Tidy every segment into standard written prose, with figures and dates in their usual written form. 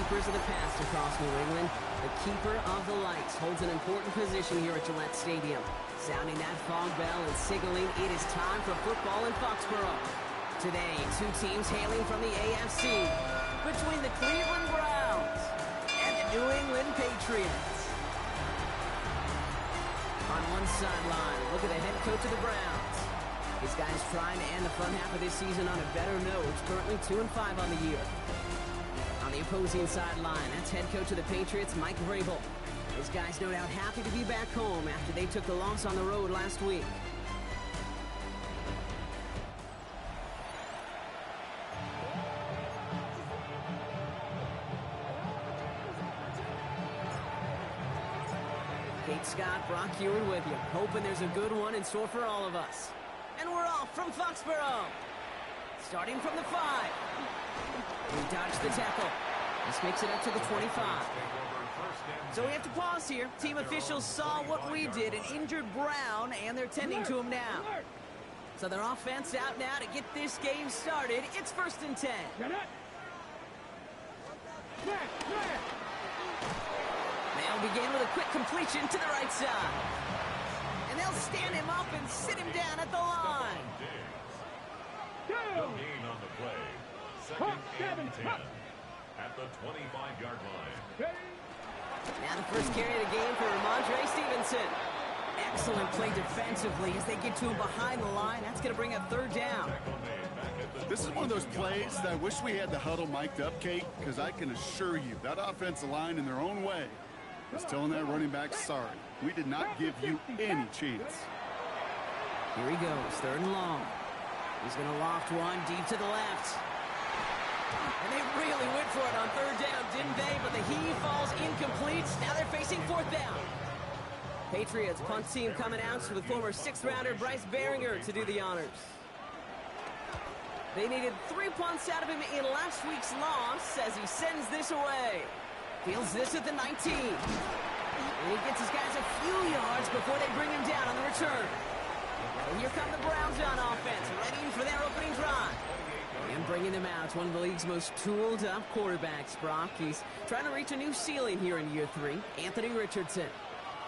keepers of the past across New England. The keeper of the lights holds an important position here at Gillette Stadium, sounding that fog bell and signaling it is time for football in Foxborough. Today, two teams hailing from the AFC, between the Cleveland Browns and the New England Patriots. On one sideline, look at the head coach of the Browns. This guy's trying to end the front half of this season on a better note. It's currently 2-5 on the year. On the opposing sideline, that's head coach of the Patriots, Mike Vrabel. This guy's no doubt happy to be back home after they took the loss on the road last week. Kate Scott, Brock Ewan with you, hoping there's a good one in store for all of us. And we're off from Foxborough. Starting from the 5. We dodged the tackle. This makes it up to the 25. So we have to pause here. Team officials saw what we did, an injured Brown, and they're tending to him now. So their offense out now to get this game started. It's 1st and 10. They'll begin with a quick completion to the right side. And they'll stand him up and sit him down at the line. No gain on the play. 2nd and 10 at the 25-yard line. Now the first carry of the game for Ramondre Stevenson. Excellent play defensively as they get to him behind the line. That's going to bring up 3rd down. This is one of those plays that I wish we had the huddle mic'd up, Kate, because I can assure you that offensive line in their own way is telling that running back, sorry, we did not give you any chance. Here he goes, 3rd and long. He's going to loft one deep to the left. And they really went for it on 3rd down, didn't they? But the heave falls incomplete. Now they're facing 4th down. Patriots punt team coming out with former 6th-rounder Bryce Baringer to do the honors. They needed 3 punts out of him in last week's loss as he sends this away. Fields this at the 19. And he gets his guys a few yards before they bring him down on the return. And here come the Browns on offense, ready for their opening drive. And bringing them out, one of the league's most tooled-up quarterbacks, Brock. He's trying to reach a new ceiling here in year 3. Anthony Richardson.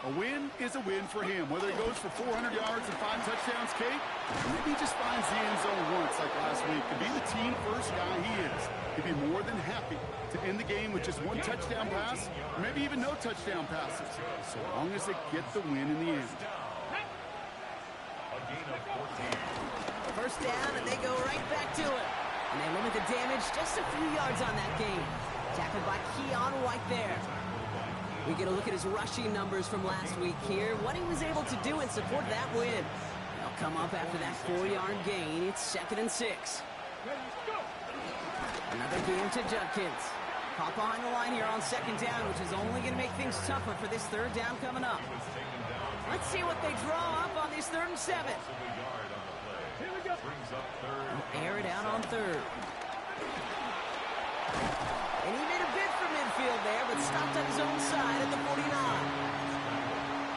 A win is a win for him, whether it goes for 400 yards and 5 touchdowns, Kate, or maybe he just finds the end zone once like last week. To be the team-first guy he is, he'd be more than happy to end the game with just 1 touchdown pass, or maybe even no touchdown passes, so long as they get the win in the end. A gain of 14. 1st down, and they go right back to it. And they limit the damage just a few yards on that game. Tackled by Keon White there. We get a look at his rushing numbers from last week here. What he was able to do in support of that win. They'll come up after that 4-yard gain. It's 2nd and 6. Another game to Judkins. Caught behind the line here on 2nd down, which is only going to make things tougher for this 3rd down coming up. Let's see what they draw up on this 3rd and 7. They'll air it out on 3rd. And he made a bid for midfield there, but stopped on his own side at the 49.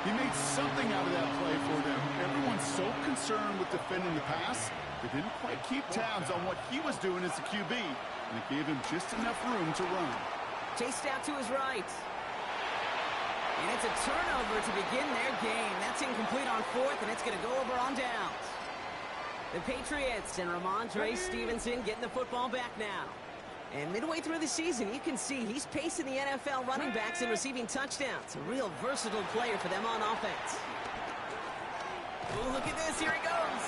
He made something out of that play for them. Everyone's so concerned with defending the pass, they didn't quite keep tabs on what he was doing as a QB, and it gave him just enough room to run. Chased out to his right. And it's a turnover to begin their game. That's incomplete on 4th, and it's going to go over on downs. The Patriots and Ramondre Stevenson getting the football back now. And midway through the season, you can see he's pacing the NFL running backs and receiving touchdowns. A real versatile player for them on offense. Ooh, look at this. Here he goes.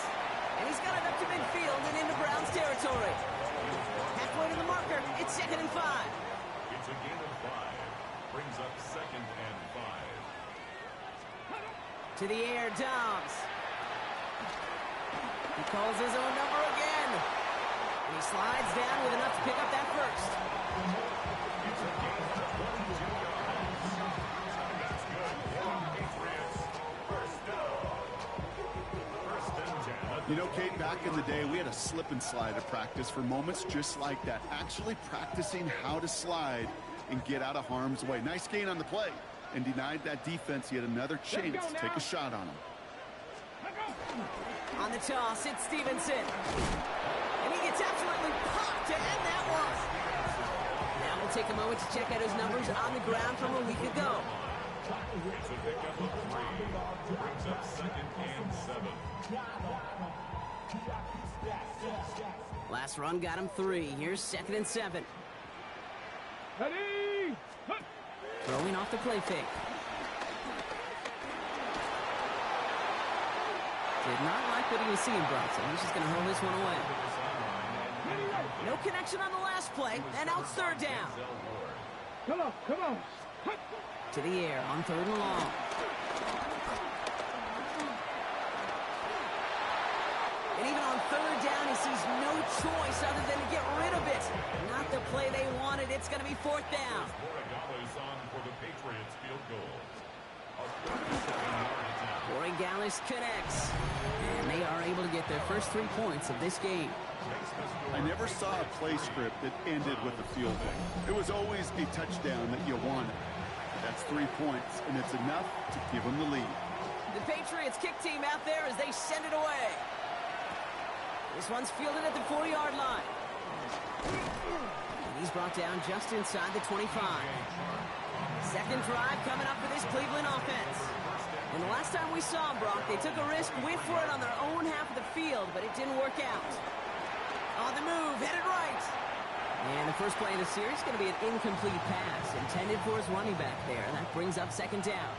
And he's got it up to midfield and into Browns territory. Halfway to the marker. It's 2nd and 5. It's a gain of 5. Brings up 2nd and 5. To the air, Dobbs. He calls his own number again. And he slides down with enough to pick up that 1st. You know, Kate, back in the day, we had a slip and slide at practice for moments just like that. Actually practicing how to slide and get out of harm's way. Nice gain on the play and denied that defense yet another chance to take a shot on him. On the toss, it's Stevenson. And he gets absolutely popped to end that one. Now we'll take a moment to check out his numbers on the ground from a week ago. It's a pickup of 3. Brings up 2nd and 7. Last run got him 3. Here's 2nd and 7. Ready? Throwing off the play fake. Did not like what he was seeing, Bronson. He's just going to hurl this one away. No connection on the last play, and now it's 3rd down. Come on, come on. To the air on 3rd and long. And even on 3rd down, he sees no choice other than to get rid of it. Not the play they wanted. It's going to be 4th down. Borregales on for the Patriots field goal. A 37-yard attempt. Borregales connects. And they are able to get their first 3 points of this game. I never saw a play script that ended with a field goal. It was always a touchdown that you wanted. That's 3 points, and it's enough to give them the lead. The Patriots kick team out there as they send it away. This one's fielded at the 40-yard line. And he's brought down just inside the 25. Second drive coming up for this Cleveland offense. And the last time we saw them, Brock, they took a risk, went for it on their own half of the field, but it didn't work out. On the move, headed right. And the first play of the series is going to be an incomplete pass, intended for his running back there. And that brings up 2nd down.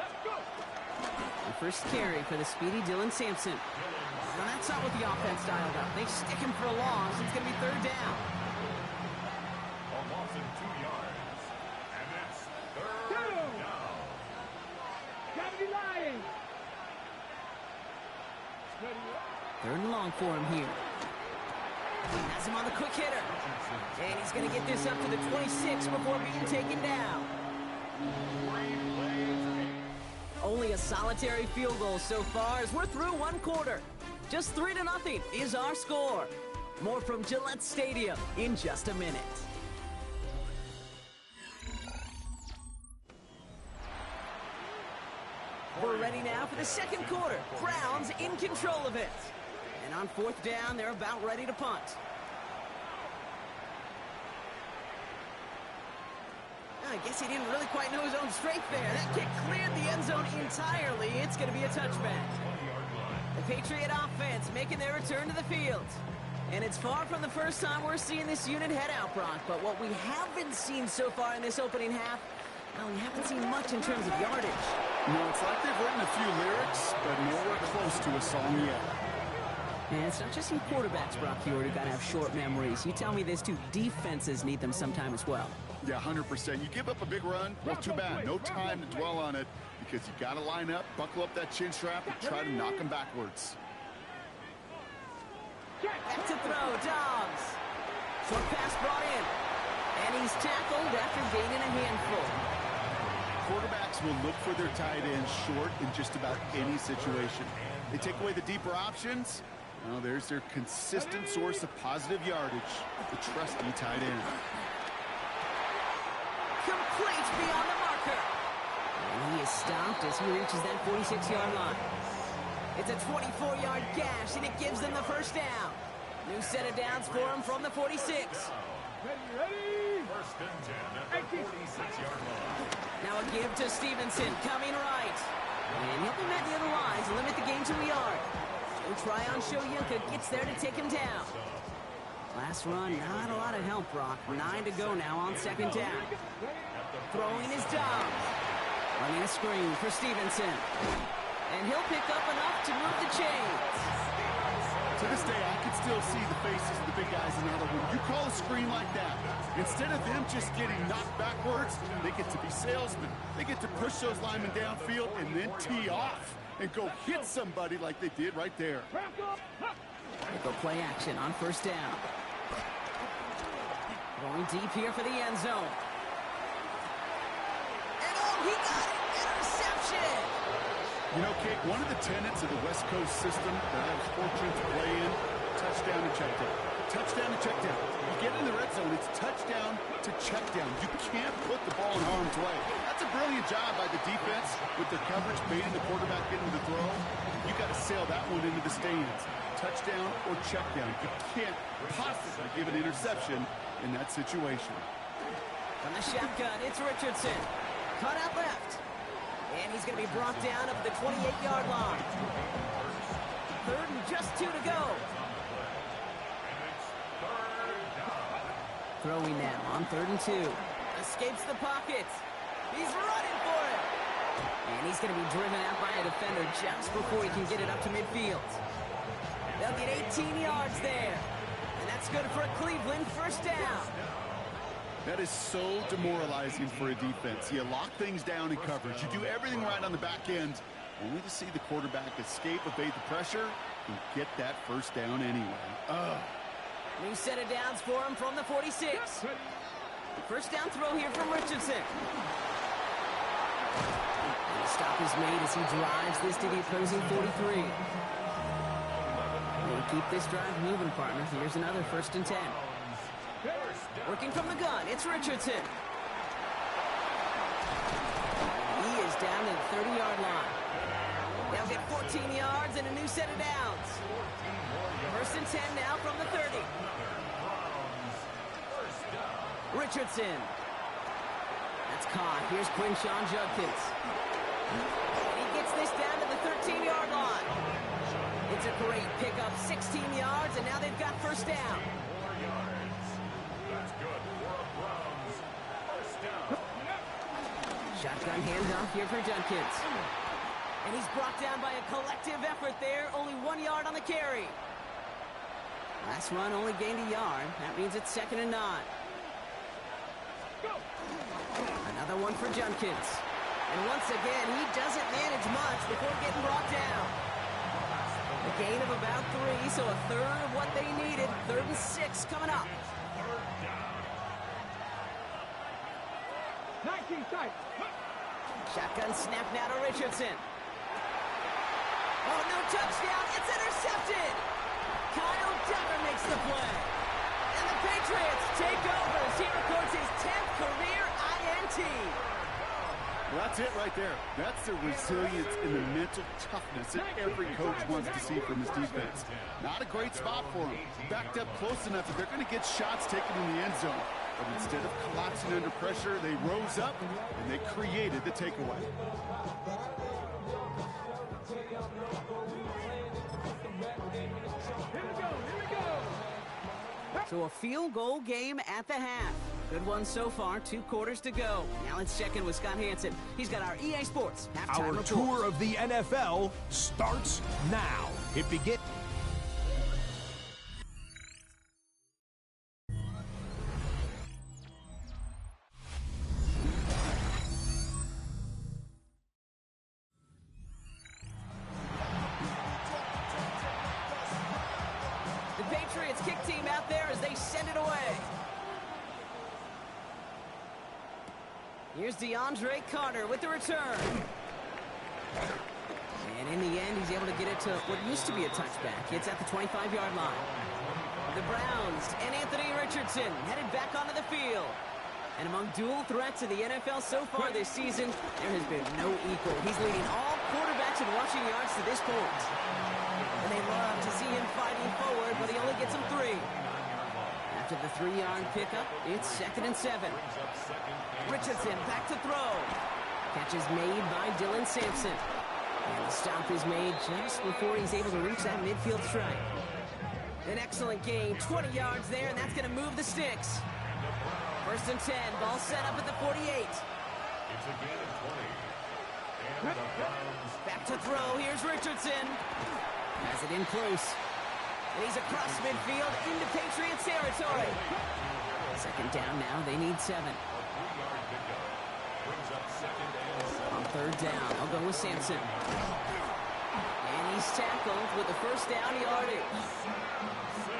Let's go. The first carry for the speedy Dylan Sampson. Well, that's not what the offense dialed up. They stick him for a loss. It's going to be 3rd down. A loss of 2 yards. And it's 3rd down. Gotta be lying. Ready? 3rd and long for him here. Has him on the quick hitter. And he's going to get this up to the 26 before being taken down. Only a solitary field goal so far as we're through 1 quarter. Just 3-0 is our score. More from Gillette Stadium in just a minute. We're ready now for the 2nd quarter. Browns in control of it. And on 4th down, they're about ready to punt. I guess he didn't really quite know his own strength there. That kick cleared the end zone entirely. It's going to be a touchback. The Patriot offense making their return to the field. And it's far from the first time we're seeing this unit head out, Brock. But what we haven't seen so far in this opening half, well, we haven't seen much in terms of yardage. No, it's like they've written a few lyrics, but nowhere close to a song yet. And it's not just you quarterbacks, Brock, here who got to have short memories. You tell me this too, defenses need them sometime as well. Yeah, 100%. You give up a big run, well, too bad. No time to dwell on it because you got to line up, buckle up that chin strap, and try to knock them backwards. Back to throw, Dobbs. Short pass brought in. And he's tackled after gaining a handful. Quarterbacks will look for their tight end short in just about any situation. They take away the deeper options. Well, there's their consistent source of positive yardage, the trusty tight end. Complete beyond the marker. And he is stopped as he reaches that 46-yard line. It's a 24-yard gash, and it gives them the first down. New set of downs for him from the 46. Ready? 1st and 10 at the 46-yard line. Now a give to Stevenson, coming right. And he'll be met near the lines, limit the game to a yard. Tryon Shoyinka gets there to take him down. Last run, not a lot of help, Brock. 9 to go now on 2nd down. Throwing his Dobbs. Running a screen for Stevenson. And he'll pick up enough to move the chains. To this day, I can still see the faces of the big guys in the other room. You call a screen like that, instead of them just getting knocked backwards, they get to be salesmen. They get to push those linemen downfield and then tee off and go hit somebody like they did right there. They go play action on 1st down. Going deep here for the end zone. And oh, he got it! Interception! You know, Kate, one of the tenets of the West Coast system that I was fortunate to play in, touchdown to check down. Touchdown to check down. You get in the red zone, it's touchdown to check down. You can't put the ball in harm's way. That's a brilliant job by the defense with their coverage, baiting the quarterback into the throw. You got to sail that one into the stands. touchdown or check down. You can't possibly give an interception in that situation. From the shotgun, it's Richardson. Cut out left. And he's going to be brought down up the 28-yard line. Third and just 2 to go. Throwing now on 3rd and 2. Escapes the pocket. He's running for it. And he's going to be driven out by a defender just before he can get it up to midfield. They'll get 18 yards there. And that's good for a Cleveland first down. That is so demoralizing for a defense. You lock things down in coverage. You do everything right on the back end, only to see the quarterback escape, evade the pressure, and get that first down anyway. New set of downs for him from the 46. First down throw here from Richardson. And the stop is made as he drives this to the opposing 43. We'll keep this drive moving, partner. Here's another 1st and 10. Working from the gun, it's Richardson. He is down to the 30-yard line. They'll get 14 yards and a new set of downs. 1st and 10 now from the 30. Richardson. That's caught. Here's Quinshawn Judkins. He gets this down to the 13-yard line. It's a great pickup, 16 yards, and now they've got first down. Shotgun handoff here for Judkins. And he's brought down by a collective effort there. Only 1 yard on the carry. Last run only gained a yard. That means it's 2nd and 9. Another one for Judkins. And once again, he doesn't manage much before getting brought down. A gain of about 3, so a third of what they needed. 3rd and 6 coming up. 19 tight. Shotgun snap now to Richardson. Oh, no touchdown. It's intercepted. Kyle Duggar makes the play. And the Patriots take over as he records his 10th career INT. Well, that's it right there. That's the resilience and the mental toughness that every coach wants to see from his defense. Not a great spot for him. Backed up close enough that they're going to get shots taken in the end zone. But instead of collapsing under pressure, they rose up and they created the takeaway. So a field goal game at the half. Good one so far, 2 quarters to go. Now let's check in with Scott Hanson. He's got our EA Sports halftime Our report. tour of the NFL starts now. It begins. The Patriots kick team out there as they send it away. Here's DeAndre Carter with the return. And in the end, he's able to get it to what used to be a touchback. It's at the 25-yard line. The Browns and Anthony Richardson headed back onto the field. And among dual threats in the NFL so far this season, there has been no equal. He's leading all quarterbacks in rushing yards to this point. And they love to see him fighting forward, but he only gets them 3. After the 3-yard pickup, it's 2nd and 7. Richardson back to throw. Catch is made by Dylan Sampson. And the stop is made just before he's able to reach that midfield strike. An excellent gain, 20 yards there, and that's going to move the sticks. 1st and 10, ball set up at the 48. It's a gain of 20. And the Browns Back to throw, here's Richardson. Has it in close. And he's across midfield into Patriots territory. 2nd down now, they need 7. On 3rd down, I'll go with Sampson. And he's tackled with the first down yardage.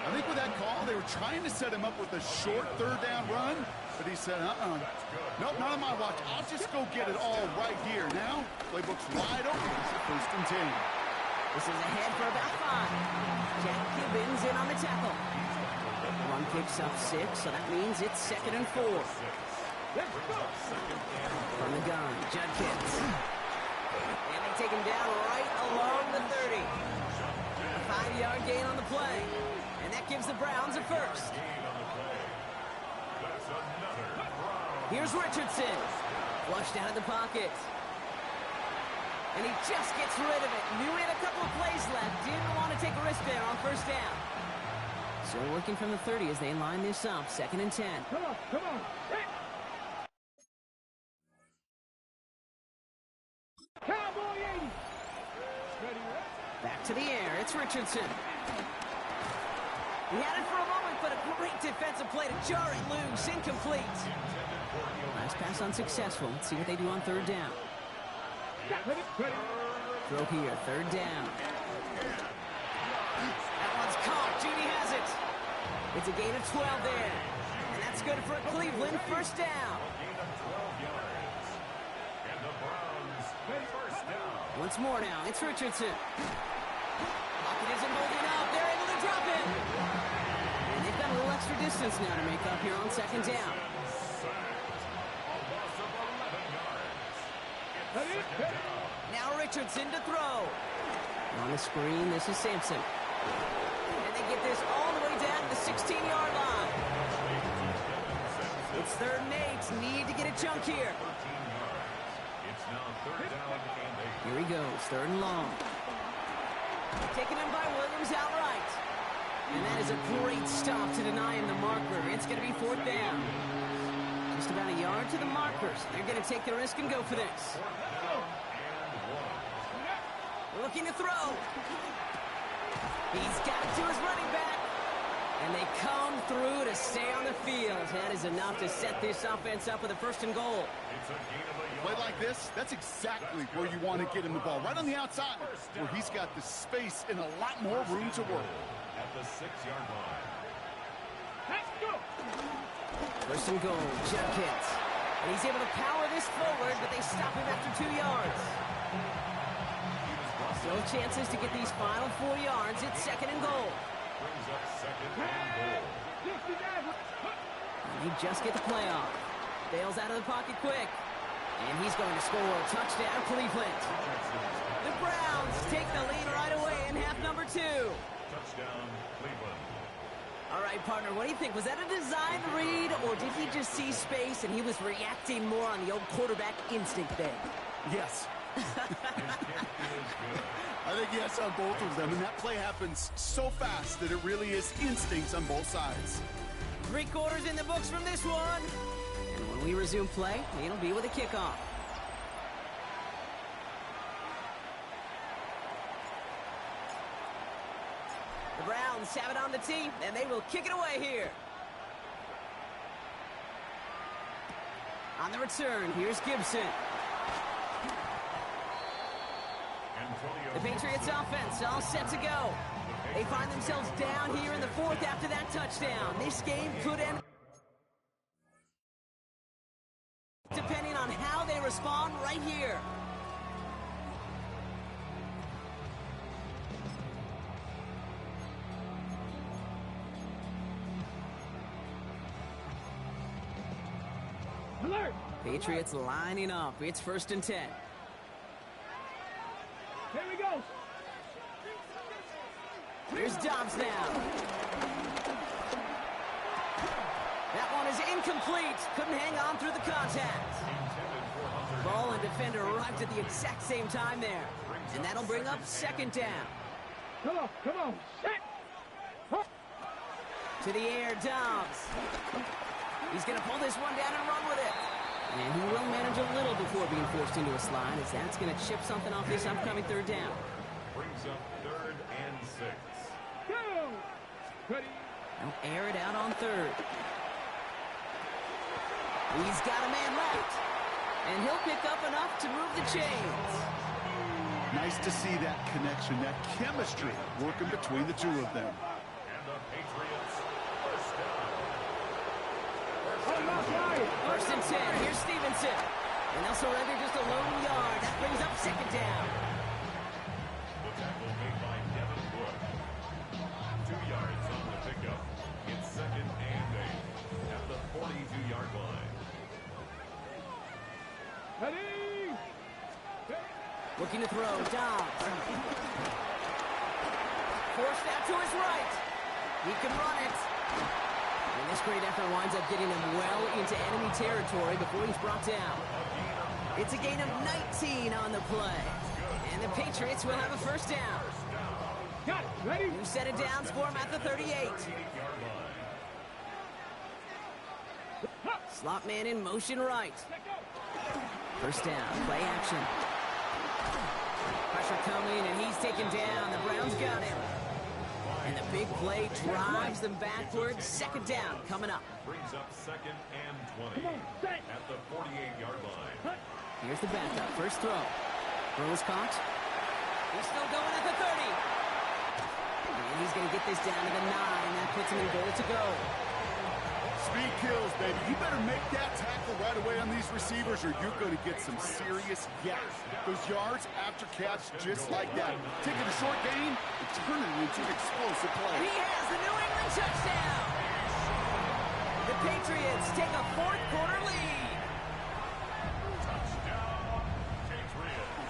I think with that call, they were trying to set him up with a short 3rd down run, but he said, nope, not on my watch. I'll just go get it all right here. Now, playbook's wide open. It's the 1st and 10. This is ahead for about 5. Jack Gibbons in on the tackle. The run picks up 6, so that means it's 2nd and 4. From the gun, Judkins. And they take him down right along the 30. A 5-yard gain on gives the Browns a first. Gain on the play. That's another Brown. Here's Richardson. Flushed out of the pocket. And he just gets rid of it. Knew he had a couple of plays left. Didn't want to take a risk there on first down. So working from the 30 as they line this up. 2nd and 10. Come on, come on. Cowboy 80. Ready, Back to the air. It's Richardson. He had it for a moment, but a great defensive play to jar it loose. Incomplete. Last pass unsuccessful. Let's see what they do on 3rd down. ready, ready. Throw here. 3rd down. That one's caught. Judy has it. It's a gain of 12 there. And that's good for Cleveland. First down. Gain of 12 yards. And the Browns first down. Once more now. It's Richardson. Pocket isn't holding up. They're able to drop it. And they've got a little extra distance now to make up here on 2nd down. Sacked. A loss of 11 yards. Ready, ready. Now Richardson to throw. On the screen, this is Sampson. And they get this all the way down to the 16-yard line. It's 3rd and 8. Need to get a chunk here. 13 yards. It's now 3rd down and 8. Here he goes, 3rd and long. Taken in by Williams outright. And that is a great stop to deny him the marker. It's going to be 4th down. Just about a yard to the markers. They're going to take the risk and go for this. Looking to throw. He's got it to his running back. And they come through to stay on the field. That is enough to set this offense up with a 1st and goal. It's a gain of a Play yard. like this, that's exactly where you want to get him the ball. Right on the outside, where he's got the space and a lot more room to work. At the 6-yard line. Let's go. 1st and goal, Jughead. And he's able to power this forward, but they stop him after 2 yards. Still chances to get these final 4 yards. It's 2nd and goal. Brings up 2nd and goal. 69. And they just get the play off. Bails out of the pocket quick. And he's going to score. Touchdown, Cleveland. The Browns take the lead right away in half number 2. Touchdown, Cleveland. All right, partner, what do you think? Was that a design read, or did he just see space and he was reacting more on the old quarterback instinct there? Yes. His kick is good. I think yes on both of them, and that play happens so fast that it really is instincts on both sides. 3 quarters in the books from this one. And when we resume play, it'll be with a kickoff. The Browns have it on the tee, and they will kick it away here. On the return, here's Gibson. Antonio The Patriots offense all set to go. They find themselves down here in the 4th after that touchdown. This game could end depending on how they respond right here. Alert. Patriots lining up. It's 1st and 10. Here we go. Here's Dobbs now. That one is incomplete. Couldn't hang on through the contact. Ball and defender arrived at the exact same time there. And that'll bring up 2nd down. Come on, come on. Set. Huh. To the air, Dobbs. He's going to pull this one down and run with it. And he will manage a little before being forced into a slide, as that's going to chip something off this upcoming 3rd down. brings up 3rd and 6. Go. Ready. They'll air it out on 3rd. He's got a man left. And he'll pick up enough to move the chains. Nice to see that connection, that chemistry working between the two of them. And the Patriots first down. On my side. 1st and 10. Here's Stevenson. And they'll surrender just a lone yard. That brings up 2nd down. The tackle made by Devin Wood. 2 yards on the pickup. It's 2nd and 8 at the 42-yard line. Ready. Looking to throw. Dobbs. Forced out to his right. He can run it. And this great effort winds up getting him well into enemy territory before he's brought down. It's a gain of 19 on the play. And the Patriots will have a first down. Got it. Ready? New set of downs for him at the 38. Slot man in motion right. First down, play action. Pressure coming, and he's taken down. The Browns got him. And the big play drives them backwards. Second down coming up. Brings up 2nd and 20 at the 48-yard line. Here's the backup. First throw. Throw is caught. He's still going at the 30. And he's going to get this down to the 9. That puts him in goal to go. Speed kills, baby. You better make that tackle right away on these receivers or you're going to get some serious gas. Those yards after catch just like that. Taking a short gain and turning it into an explosive play. He has the New England touchdown. The Patriots take a fourth quarter lead. Touchdown, Patriots.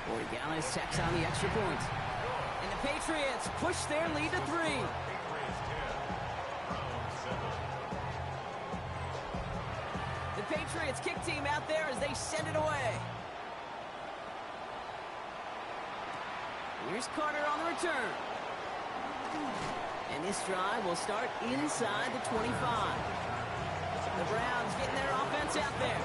Borregales tacks on the extra point. And the Patriots push their lead to 3. The Patriots kick team out there as they send it away. Here's Carter on the return. And this drive will start inside the 25. The Browns getting their offense out there.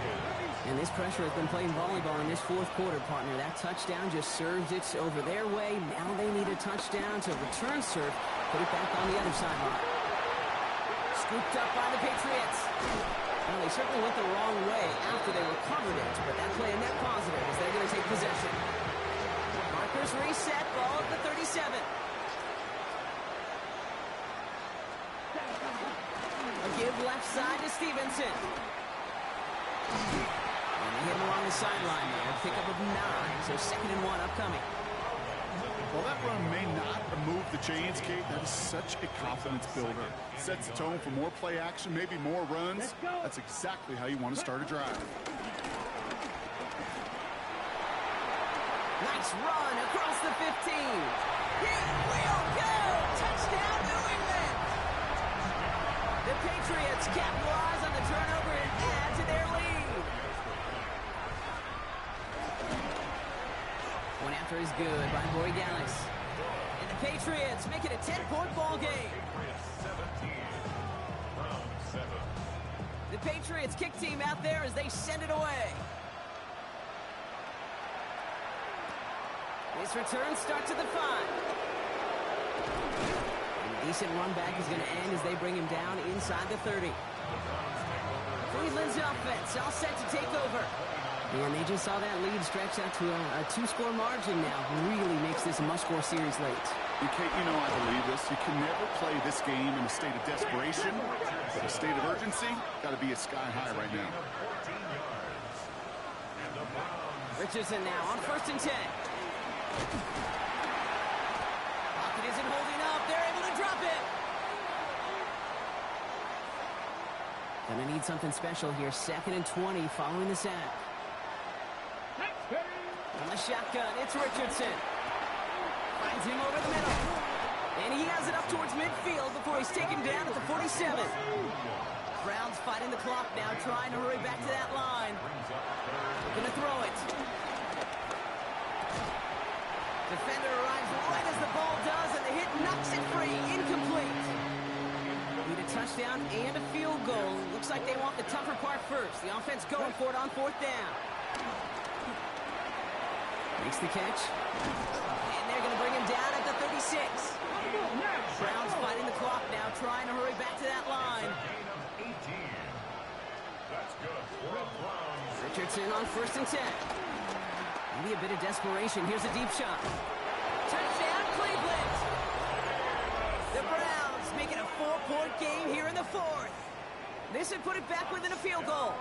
And this pressure has been playing volleyball in this fourth quarter, partner. That touchdown just serves it over their way. Now they need a touchdown to return serve, put it back on the other sideline. Scooped up by the Patriots. Well, they certainly went the wrong way after they recovered it, but that play a net positive as they're going to take possession. Markers reset, ball at the 37. A give left side to Stevenson. And they hit him along the sideline there. Pickup of 9, so 2nd and 1 upcoming. Well, that run may not remove the chains, Kate. That is such a confidence builder. Sets the tone for more play action, maybe more runs. That's exactly how you want to start a drive. Nice run across the 15. He will go! Touchdown, New England! The Patriots capitalize on the turnover and add to their lead. One after is good by Borregales. And the Patriots make it a 10-point ball game. 17, round 7. The Patriots kick team out there as they send it away. This return starts at the 5. And a decent run back is going to end as they bring him down inside the 30. Cleveland's offense all set to take over. And they just saw that lead stretch out to a 2-score margin now. Really makes this a must-score series late. And Kate, you know I believe this. You can never play this game in a state of desperation, but a state of urgency got to be at sky high right now. And the Browns Richardson now on 1st and 10. Pocket isn't holding up. They're able to drop it. Gonna need something special here. 2nd and 20 following the sack. On the shotgun, it's Richardson. Finds him over the middle. And he has it up towards midfield before he's taken down at the 47. Browns fighting the clock now, trying to hurry back to that line. Gonna throw it. Defender arrives right as the ball does, and the hit knocks it free. Incomplete. Need a touchdown and a field goal. Looks like they want the tougher part first. The offense going for it on 4th down. Makes the catch. And they're going to bring him down at the 36. Browns fighting the clock now, trying to hurry back to that line. gain of 18. That's good for the Browns. Richardson on 1st and 10. Maybe a bit of desperation. Here's a deep shot. Touchdown, Cleveland! The Browns make it a 4-point game here in the 4th. This would put it back within a field goal.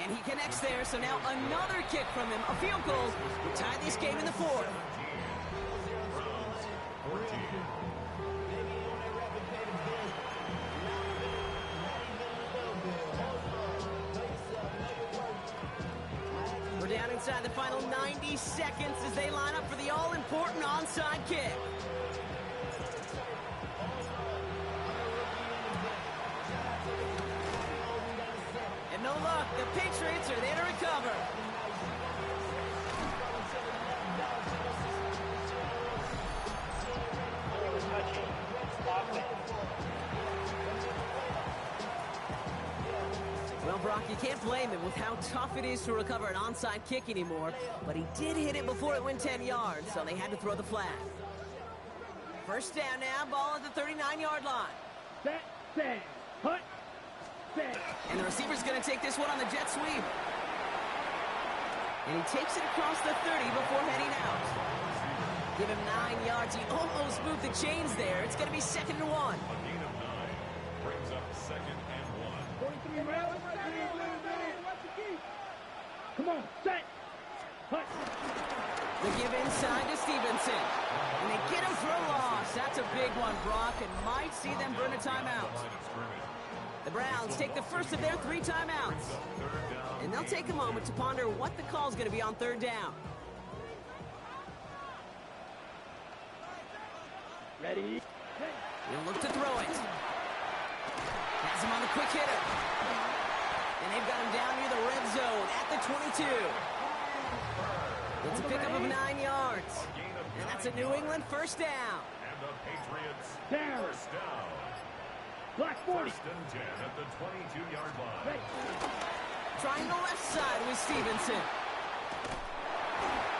And he connects there, so now another kick from him. A field goal will tie this game in the 4th. 14. down inside the final 90 seconds as they line up for the all-important onside kick. And no luck, the Patriots are there to recover. Well, Brock, you can't blame him with how tough it is to recover an onside kick anymore, but he did hit it before it went 10 yards, so they had to throw the flag. First down now, ball at the 39-yard line. Set, stand, hut, set. And the receiver's going to take this one on the jet sweep. And he takes it across the 30 before heading out. Give him 9 yards. He almost moved the chains there. It's going to be 2nd and 1. A gain of 9 brings up 2nd and 1. 43 rounds. Come on, set, hut. The give inside to Stevenson. And they get him for a loss. That's a big one, Brock, and might see them burn a timeout. The Browns take the first of their 3 timeouts. And they'll take a moment to ponder what the call's going to be on 3rd down. Ready? He'll look to throw it. Has him on the quick hitter. And they've got him down near the red zone at the 22. It's a pickup of 9 yards. And that's a New England first down. And the Patriots Down. first down. Black 40. 1st and 10 at the 22-yard line. Ready. Trying the left side with Stevenson.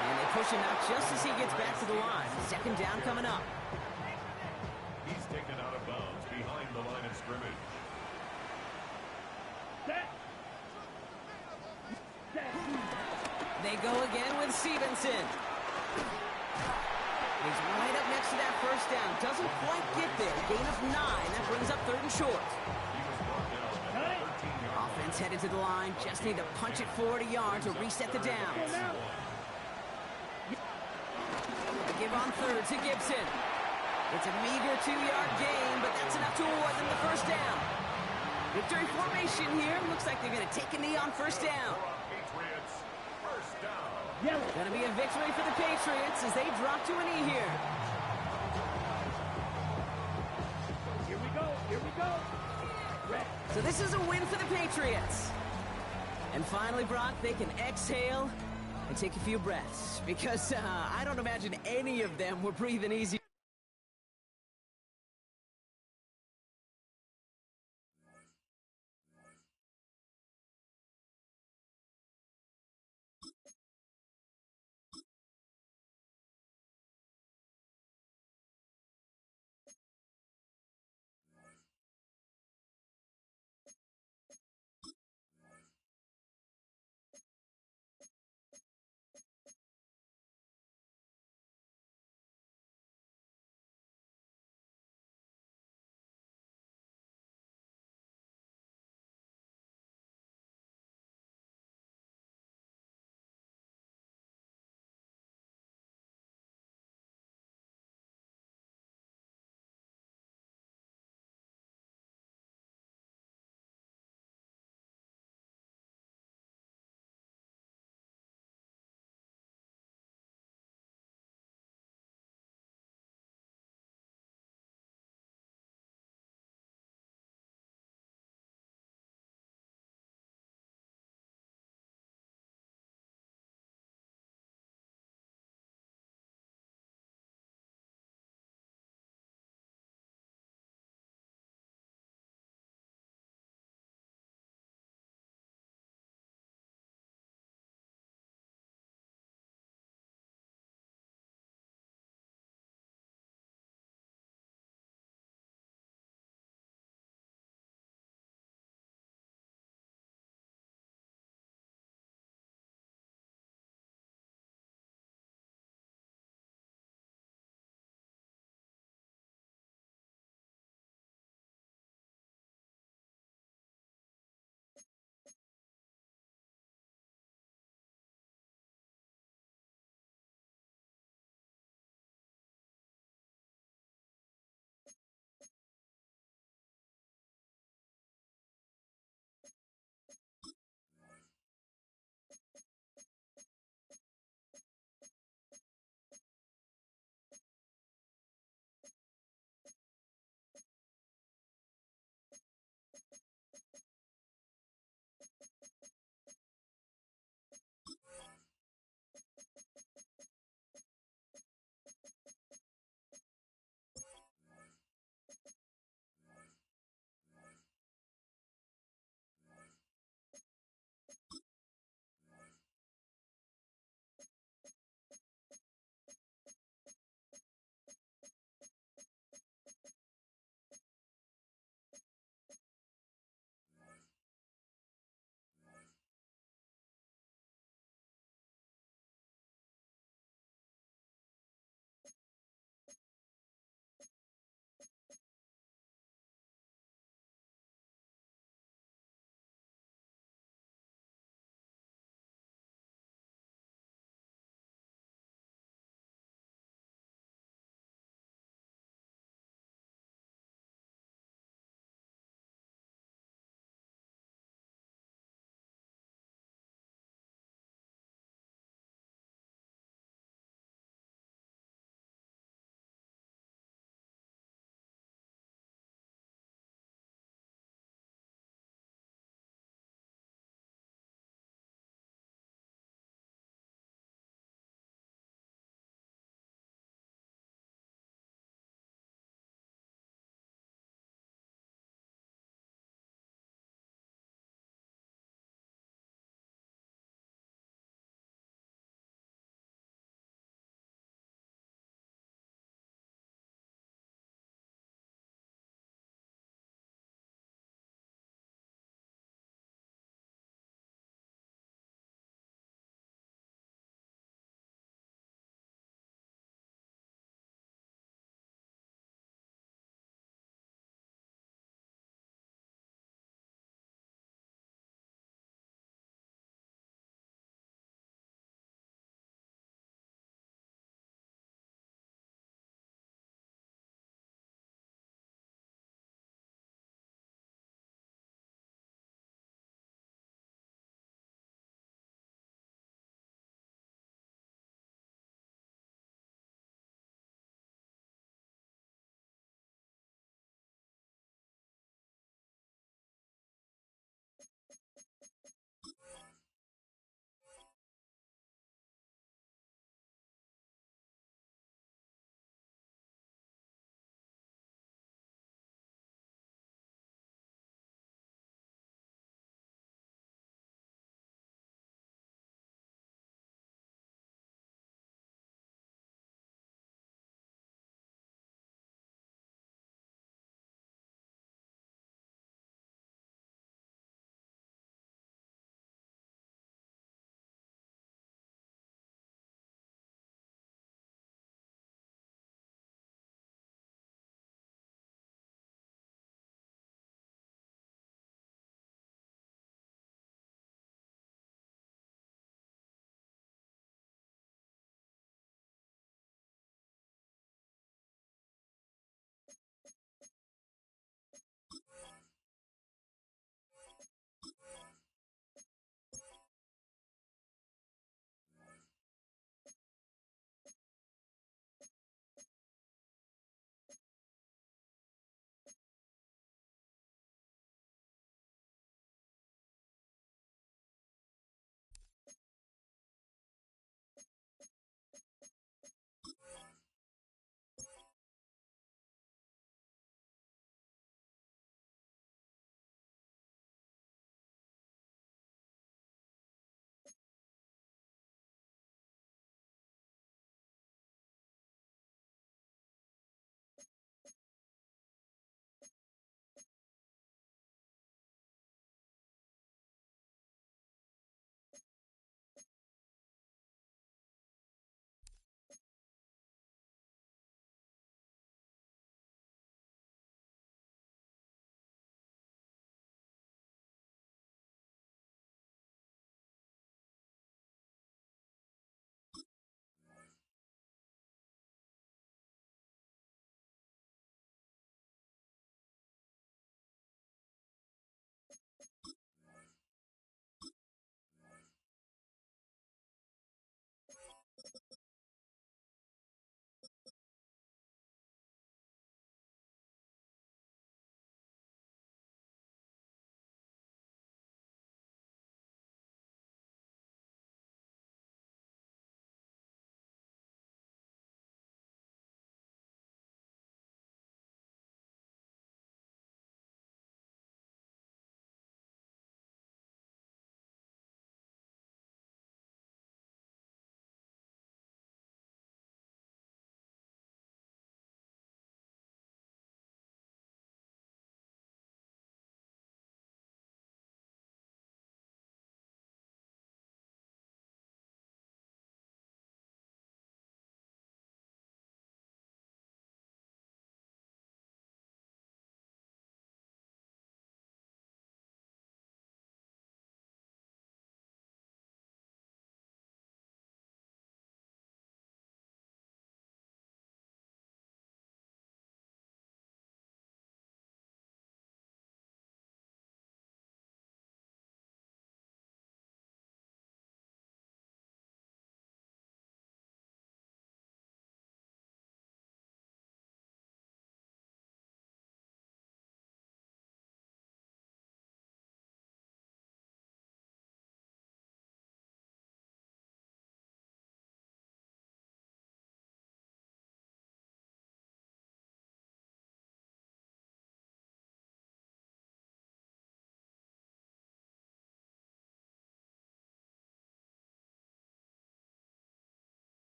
And they push him out just as he gets back to the line. 2nd down coming up. He's taken out of bounds behind the line of scrimmage. Set. Set. They go again with Stevenson. He's right up next to that first down. Doesn't quite get there. Gain of 9. That brings up 3rd and short. He was brought down at the 13-yard line. Offense headed to the line. Just need to punch it 40 yards to reset the downs. A give on 3rd to Gibson. It's a meager 2-yard gain, but that's enough to award them the first down. Victory formation here. Looks like they're going to take a knee on 1st down. Patriots first down. Yellow. Going to be a victory for the Patriots as they drop to a knee here. Here we go. Here we go. Red. So this is a win for the Patriots. And finally, Brock, they can exhale and take a few breaths because I don't imagine any of them were breathing easy.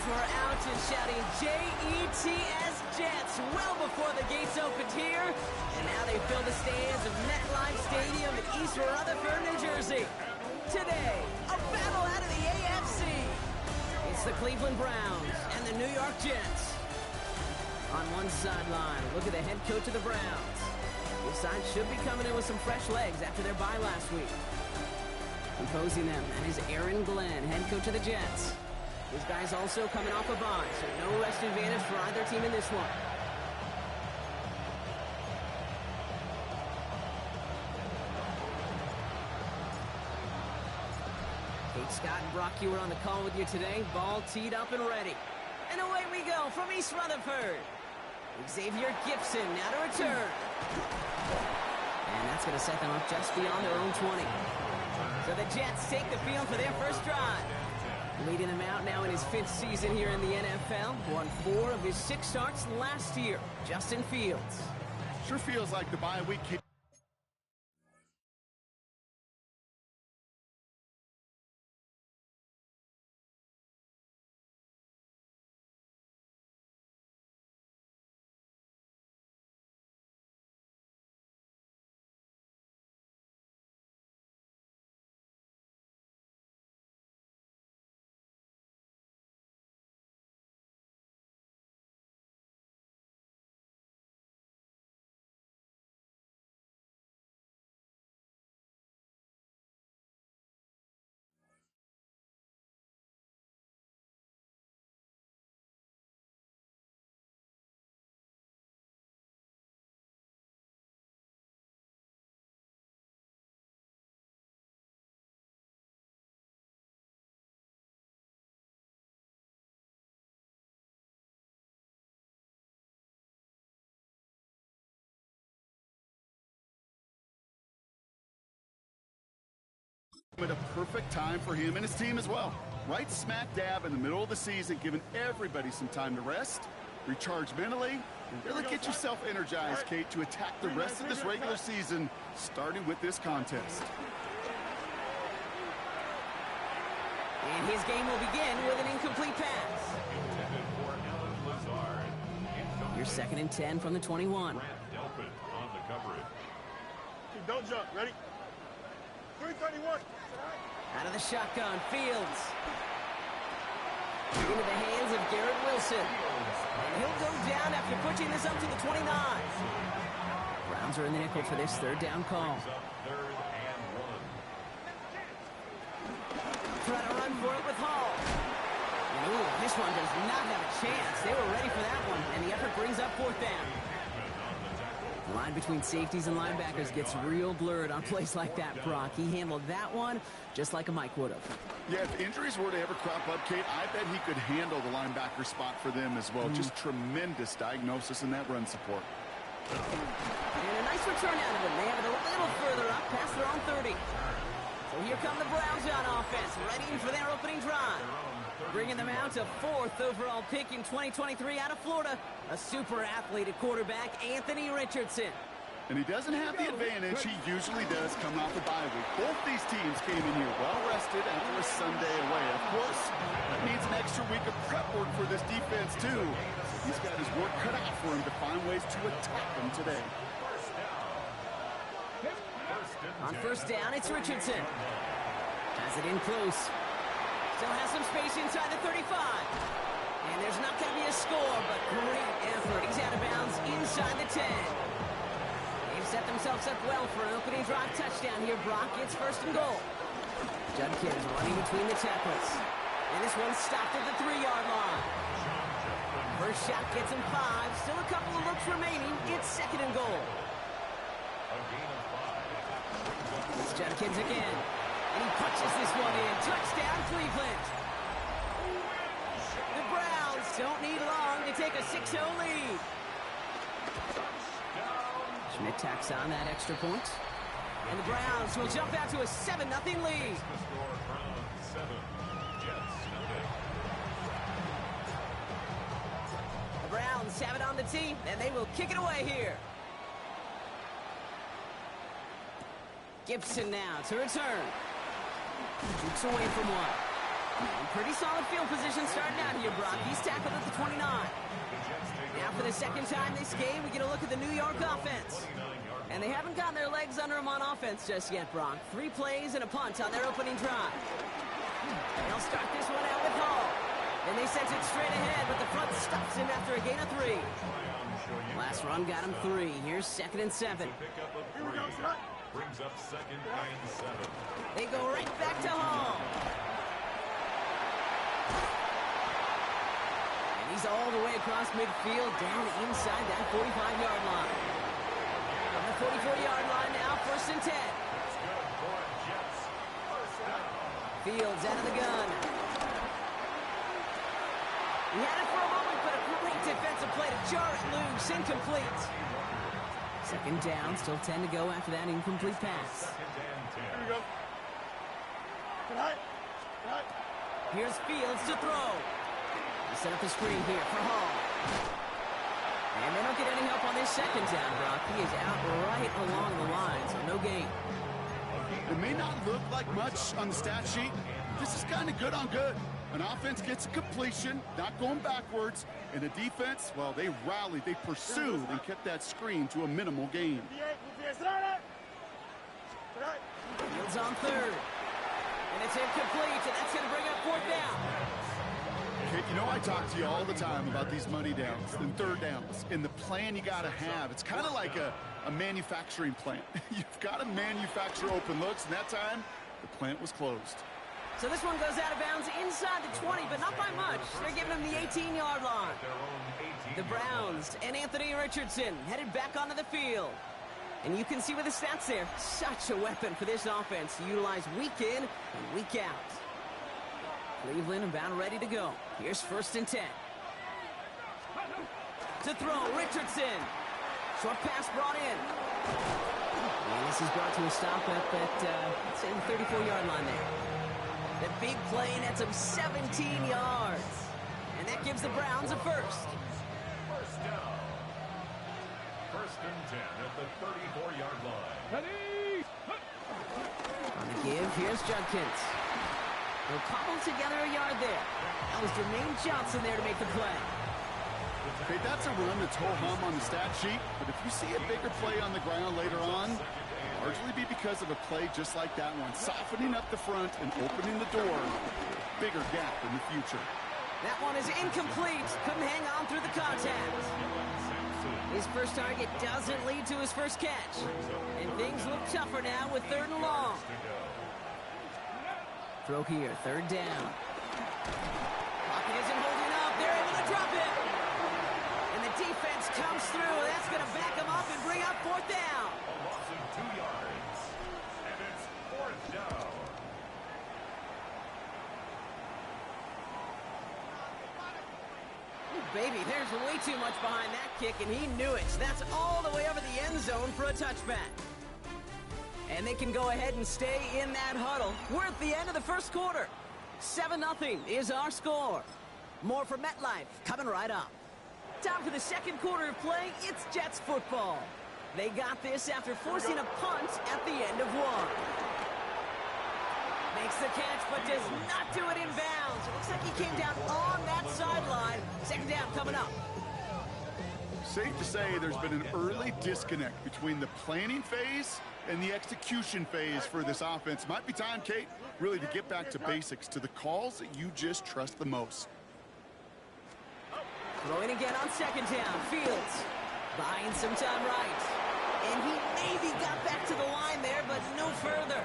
were out and shouting J-E-T-S Jets well before the gates opened here. And now they fill the stands of MetLife Stadium in East Rutherford, New Jersey. Today, a battle out of the AFC. It's the Cleveland Browns and the New York Jets. On one sideline, look at the head coach of the Browns. This side should be coming in with some fresh legs after their bye last week. Imposing them, that is Aaron Glenn, head coach of the Jets. This guy's also coming off a bye, so no rest advantage for either team in this one. Kate Scott and Brock Ewer on the call with you today. Ball teed up and ready. And away we go from East Rutherford. Xavier Gipson now to return. And that's going to set them up just beyond their own 20. So the Jets take the field for their first drive. Leading him out now in his 5th season here in the NFL. Won 4 of his 6 starts last year. Justin Fields. Sure feels like the bye week came. At a perfect time for him and his team as well. Right smack dab in the middle of the season, giving everybody some time to rest, recharge mentally, and really get yourself energized, Kate, to attack the rest of this regular season, starting with this contest. And his game will begin with an incomplete pass. Your 2nd and 10 from the 21. Brad Delpit on the coverage. Don't jump. Ready? 331. Out of the shotgun, Fields. Into the hands of Garrett Wilson. And he'll go down after pushing this up to the 29. Browns are in the nickel for this 3rd down call. Third and 1. Try to run for it with Hall. And ooh, this one does not have a chance. They were ready for that one, and the effort brings up 4th down. The line between safeties and linebackers gets real blurred on plays like that, Brock. He handled that one just like a Mike would have. Yeah, if injuries were to ever crop up, Kate, I bet he could handle the linebacker spot for them as well. Just tremendous diagnosis in that run support. And a nice return out of him. They have it a little further up past their own 30. So here come the Browns on offense, ready for their opening drive. Bringing them out to 4th overall pick in 2023 out of Florida. A super athlete at quarterback, Anthony Richardson. And he doesn't have the advantage he usually does coming off the bye week. Both these teams came in here well-rested after a Sunday away. Of course, that means an extra week of prep work for this defense, too. So he's got his work cut out for him to find ways to attack them today. On 1st down, it's Richardson. Has it in close. Still has some space inside the 35. And there's not going to be a score, but great effort. He's out of bounds inside the 10. They've set themselves up well for an opening drive touchdown here, Brock. It's 1st and goal. Judkins running between the tackles. And this one's stopped at the 3-yard line. First shot gets him 5. Still a couple of looks remaining. It's 2nd and goal. It's Judkins again. And he punches this one in. Touchdown, Cleveland. The Browns don't need long to take a 6-0 lead. Schmidt tacks on that extra point. And the Browns will jump out to a 7-0 lead. The Browns have it on the tee, and they will kick it away here. Gibson now to return. Jukes away from one. Pretty solid field position starting out here, Brock. He's tackled at the 29. Now for the second time this game, we get a look at the New York offense. And they haven't gotten their legs under them on offense just yet, Brock. 3 plays and a punt on their opening drive. They'll start this one out with Hall. And they sent it straight ahead, but the front stops him after a gain of 3. Last run got him 3. Here's 2nd and 7. Brings up 2nd and 7. They go right back to Hall. And he's all the way across midfield, down inside that 45-yard line. On the 44-yard line now, 1st and 10. Fields out of the gun. He had it for a moment, but a great defensive play to jar it loose. Incomplete. 2nd down, still 10 to go after that incomplete pass. Here we go. Here's Fields to throw. He set up the screen here for Hall. And they don't get any help on this 2nd down, Brock. He is out right along the line, so no gain. It may not look like much on the stat sheet. This is kind of good on good. An offense gets a completion, not going backwards, and the defense, well, they rallied, they pursued, and kept that screen to a minimal gain. Fields on 3rd. And it's incomplete, and that's going to bring up 4th down. Kate, you know I talk to you all the time about these money downs and 3rd downs and the plan you got to have. It's kind of like a manufacturing plant. You've got to manufacture open looks, and that time, the plant was closed. So this one goes out of bounds inside the 20, but not by much. They're giving him the 18-yard line. The Browns and Anthony Richardson headed back onto the field. And you can see with the stats there, such a weapon for this offense to utilize week in and week out. Cleveland about ready to go. Here's 1st and 10. To throw, Richardson. Short pass brought in. And this is brought to a stop at that, let's say, the 34-yard line there. The big play nets him 17 yards. And that gives the Browns a 1st. 1st down. 1st and 10 at the 34-yard line. On the give, here's Judkins. They'll cobble together a yard there. That was Jermaine Johnson there to make the play. Okay, that's a run that's ho-hum on the stat sheet, but if you see a bigger play on the ground later on, largely be because of a play just like that one, softening up the front and opening the door, bigger gap in the future. That one is incomplete. Couldn't hang on through the contact. His first target doesn't lead to his first catch. And things look tougher now with 3rd and long. Throw here, 3rd down. Pocket isn't holding up. They're able to drop it. And the defense comes through. That's going to back them up and bring up 4th down. A loss of 2 yards. And it's 4th down. Ooh, baby, there's way too much behind that kick, and he knew it. That's all the way over the end zone for a touchback. And they can go ahead and stay in that huddle. We're at the end of the 1st quarter. 7-0 is our score. More from MetLife coming right up. Time for the 2nd quarter of play. It's Jets football. They got this after forcing a punt at the end of 1. Makes the catch, but does not do it in bounds. It looks like he came down on that sideline. 2nd down coming up. Safe to say there's been an early disconnect between the planning phase and the execution phase for this offense. Might be time, Kate, really to get back to basics, to the calls that you just trust the most. Throwing again on 2nd down. Fields buying some time right. And he maybe got back to the line there, but no further.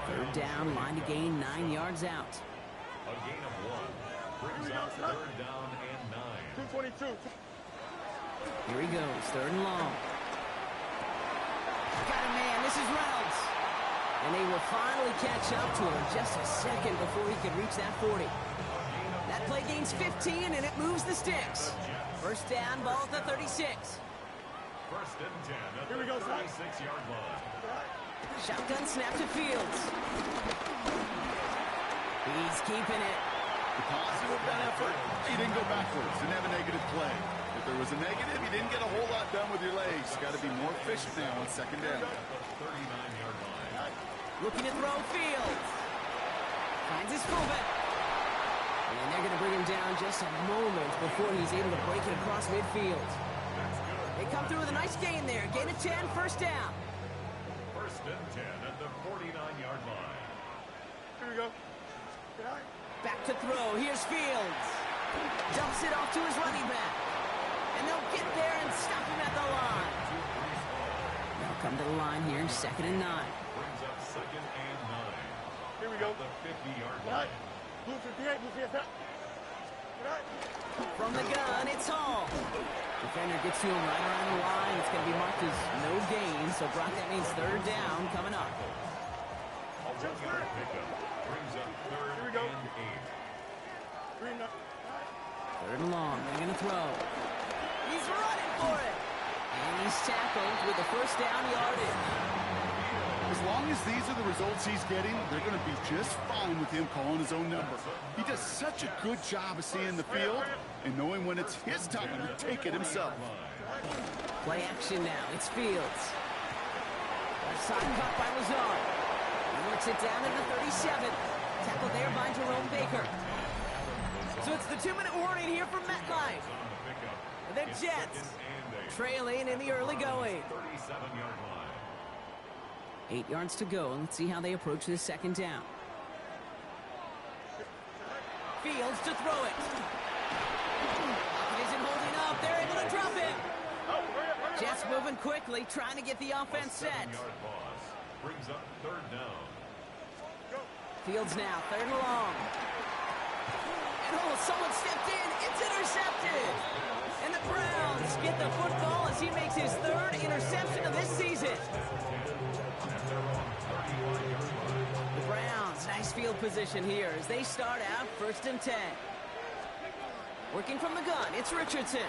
3rd down, line to gain 9 yards out. A gain of 1. Brings up 3rd down and 9. 222. Here he goes, 3rd and long. Got a man, this is Reynolds. And they will finally catch up to him just a second before he could reach that 40. That play gains 15, and it moves the sticks. 1st down, ball at the 36. 1st and 10 at the 36-yard line. Shotgun snap to Fields. He's keeping it. The positive of that effort, he didn't go backwards, didn't have a negative play. If there was a negative, you didn't get a whole lot done with your legs. Got to be more efficient now on 2nd down. At the 39-yard line. Looking to throw Fields. Finds his fullback. And they're going to bring him down just a moment before he's able to break it across midfield. They come through with a nice gain there. Gain of 10, first down. First and 10 at the 49-yard line. Here we go. Back to throw. Here's Fields. Dumps it off to his running back. And they'll get there and stop him at the line. They'll come to the line here, 2nd and 9. Brings up 2nd and 9. Here we go. At the 50-yard line. From the gun, it's Hall. Defender gets to him right around the line. It's going to be marked as no gain, so Brock, that means 3rd down coming up. A 1-yard pickup. Brings up 3rd Here we go. and 8. 3rd and long. They're going to throw. He's running for it. And he's tackled with the first down yardage. As long as these are the results he's getting, they're going to be just fine with him calling his own number. He does such a good job of seeing the field and knowing when it's his time to take it himself. Play action now. It's Fields. Left side caught by Lazard. He works it down to the 37. Tackled there by Jerome Baker. So it's the 2-minute warning here from MetLife. The Jets trailing in the early going. 37-yard line. 8 yards to go. Let's see how they approach this 2nd down. Fields to throw it. It isn't holding up. They're able to drop him. Jets moving quickly, trying to get the offense set. 7-yard loss. Brings up 3rd down. Fields now, 3rd and long. And someone stepped in. It's intercepted. And the Browns get the football as he makes his 3rd interception of this season. The Browns, nice field position here as they start out 1st and 10. Working from the gun, it's Richardson.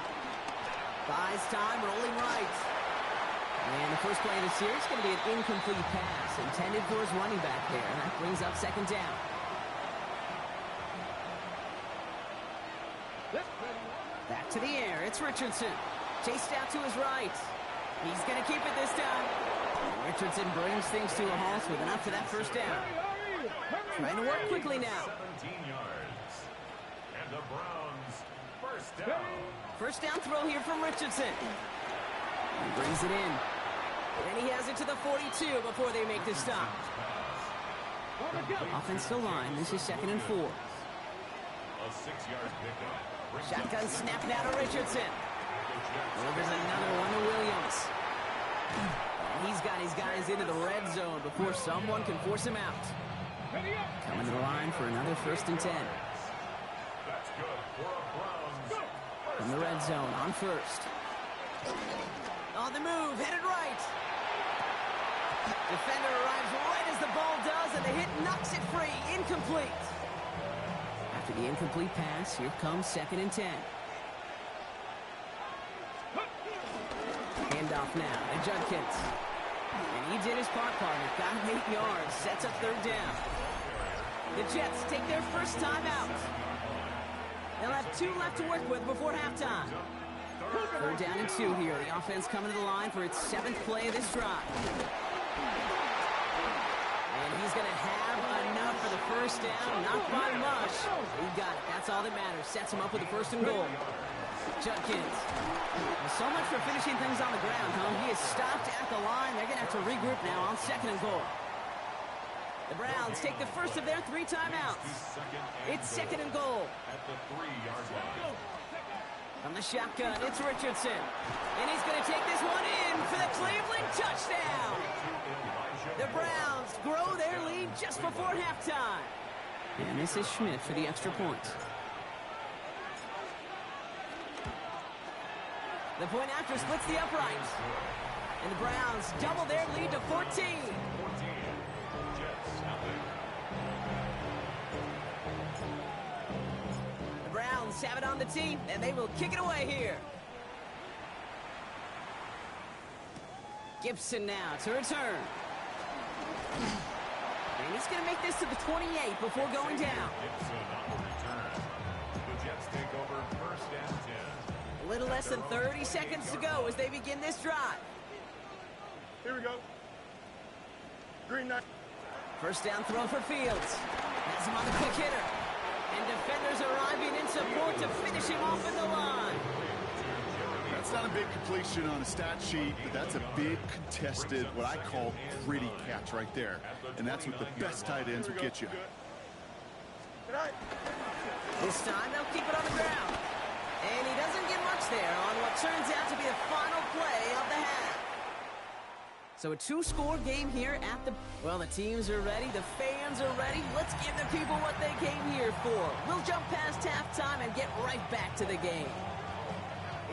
Buys time, rolling right. And the first play of the series is going to be an incomplete pass intended for his running back there. And that brings up 2nd down. Back to the air, it's Richardson. Chased out to his right. He's going to keep it this time. And Richardson brings things to a halt with enough for that first down. Trying to work quickly now. 17 yards. And the Browns first down. First down throw here from Richardson. He brings it in. And he has it to the 42 before they make the stop. Offense to line. This is 2nd and 4. A 6-yard pickup. Shotgun snap now to Richardson. Delivers another one to Williams. And he's got his guys into the red zone before someone can force him out. Coming to the line for another 1st and 10. That's good for a Browns. From the red zone on 1st. On the move, headed right. Defender arrives right as the ball does, and the hit knocks it free. Incomplete. After the incomplete pass, here comes 2nd and 10. Handoff now to Judkins. And he did his part, partner. Got him 8 yards. Sets up 3rd down. The Jets take their first time out. They'll have 2 left to work with before halftime. 3rd down and 2 here. The offense coming to the line for its 7th play of this drive. And he's going to have enough for the first down. Not by much. He got it. That's all that matters. Sets him up with the 1st and goal. Judkins. Well, so much for finishing things on the ground, huh? He is stopped at the line. They're going to have to regroup now on 2nd and goal. The Browns take the first of their 3 timeouts. It's 2nd and goal. At the 3-yard line. From the shotgun, it's Richardson. And he's going to take this one in for the Cleveland touchdown. The Browns grow their lead just before halftime. And this is Schmidt for the extra point. The point after splits the uprights. And the Browns double their lead to 14. 14. Jets nothing. The Browns have it on the tee, and they will kick it away here. Gibson now to return. And he's going to make this to the 28 before going down. Gibson on the return. The Jets take over 1st and 10. A little less than 30 seconds to go as they begin this drive. Here we go. Green knight. First down throw for Fields. has him on the quick hitter. And defenders arriving in support to finish him off at the line. That's not a big completion on a stat sheet, but that's a big contested, what I call gritty catch right there. And that's what the best tight ends will get you. This time they'll keep it on the ground. And he doesn't get much there on what turns out to be the final play of the half. So a two-score game here at the... Well, the teams are ready. The fans are ready. Let's give the people what they came here for. We'll jump past halftime and get right back to the game.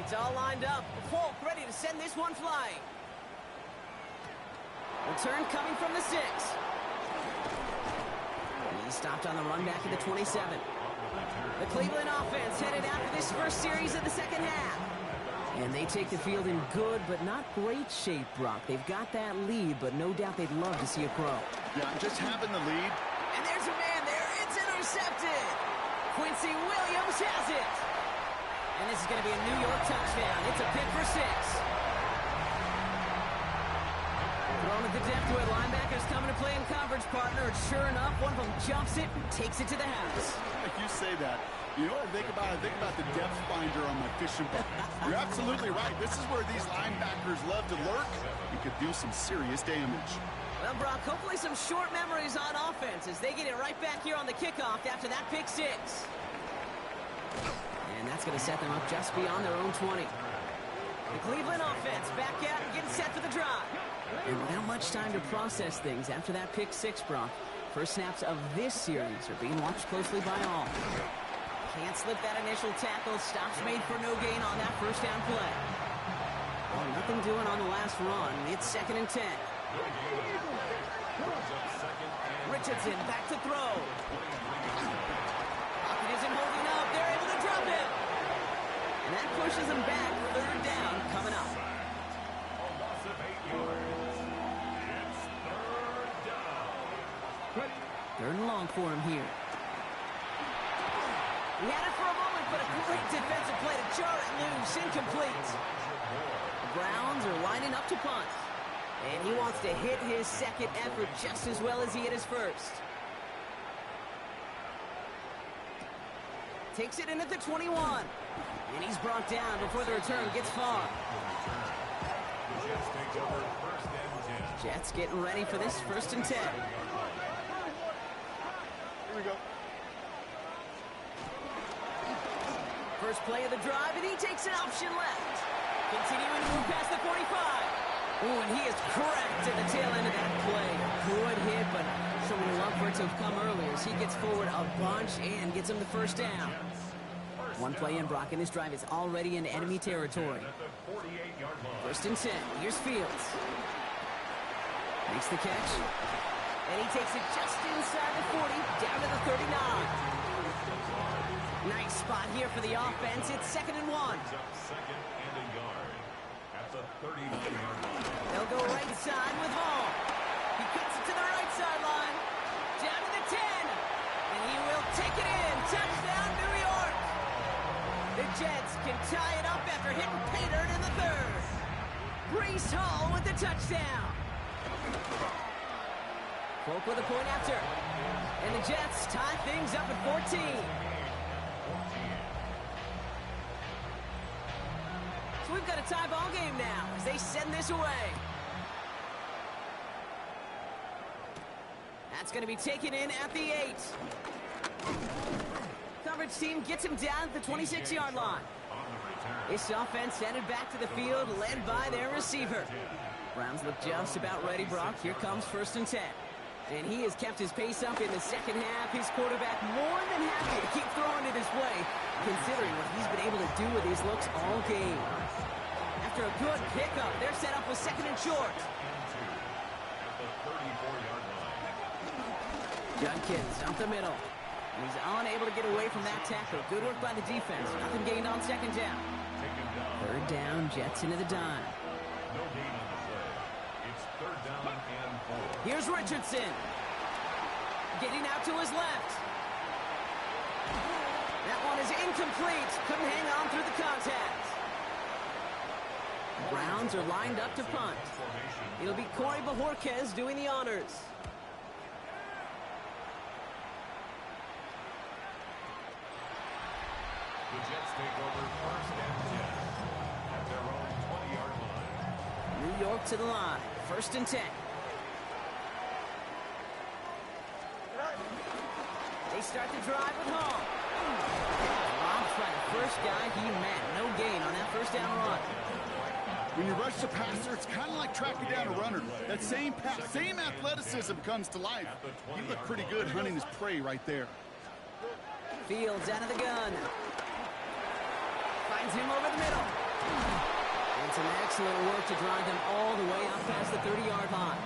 It's all lined up. Polk ready to send this one flying. Return coming from the 6. He stopped on the run back at the 27. The Cleveland offense headed out for this first series of the second half. And they take the field in good but not great shape, Brock. They've got that lead, but no doubt they'd love to see it grow. Yeah, just having the lead. And there's a man there. It's intercepted. Quincy Williams has it. And this is going to be a New York touchdown. It's a pick for 6. Thrown at the depth to it. Linebackers coming to play in coverage, partner. And sure enough, one of them jumps it and takes it to the house. You say that. You know what I think about? I think about the depth finder on my fishing boat. You're absolutely right. This is where these linebackers love to lurk. You could do some serious damage. Well, Brock, hopefully some short memories on offense as they get it right back here on the kickoff after that pick 6. And that's going to set them up just beyond their own 20. The Cleveland offense back out and getting set for the drive. And without much time to process things after that pick 6, Brock, first snaps of this series are being watched closely by all. Can't slip that initial tackle. Stops made for no gain on that first down play. Well, nothing doing on the last run. It's 2nd and 10. Richardson back to throw. Pocket isn't holding up. They're able to drop it. And that pushes them back. 3rd down coming up. Third and long for him here. He had it for a moment, but a great defensive play to jar it loose. Incomplete. The Browns are lining up to punt. And he wants to hit his second effort just as well as he hit his first. Takes it in at the 21. And he's brought down before the return gets far. Jets getting ready for this 1st and 10. Here we go. First play of the drive, and he takes an option left. Continuing to move past the 45. Oh, and he is cracked at the tail end of that play. Good hit, but someone would love for it to have come earlier as he gets forward a bunch and gets him the first down. One play in, Brock, and this drive is already in enemy territory. 1st and 10. Here's Fields. Makes the catch. And he takes it just inside the 40, down to the 39. Nice spot here for the offense. It's 2nd and 1. They'll go right side with Hall. He cuts it to the right sideline. Down to the 10. And he will take it in. Touchdown, New York. The Jets can tie it up after hitting Paydirt in the 3rd. Breece Hall with the touchdown. Polk with a point after. And the Jets tie things up at 14. So we've got a tie ball game now as they send this away. That's going to be taken in at the 8. Coverage team gets him down at the 26-yard line. This offense headed back to the field, led by their receiver. Browns look just about ready, Brock. Here comes 1st and 10. And he has kept his pace up in the second half. His quarterback more than happy to keep throwing it his way, considering what he's been able to do with these looks all game. After a good pickup, they're set up with 2nd and short. Judkins up the middle. And he's unable to get away from that tackle. Good work by the defense. Nothing gained on 2nd down. 3rd down, Jets into the dime. No gain on the play. It's 3rd down and 4. Here's Richardson. Getting out to his left. That one is incomplete. Couldn't hang on through the contact. The Browns are lined up to punt. It'll be Corey Bojorquez doing the honors. take over 1st and 10 at their own 20-yard line. New York to the line. 1st and 10. They start the drive with Hall. Rob's by the first guy he met. No gain on that 1st down run. When you rush the passer, it's kind of like tracking down a runner. That same pass, same athleticism comes to life. He looked pretty good hunting his prey right there. Fields out of the gun. Finds him over the middle. And some excellent work to drive them all the way out past the 30-yard line.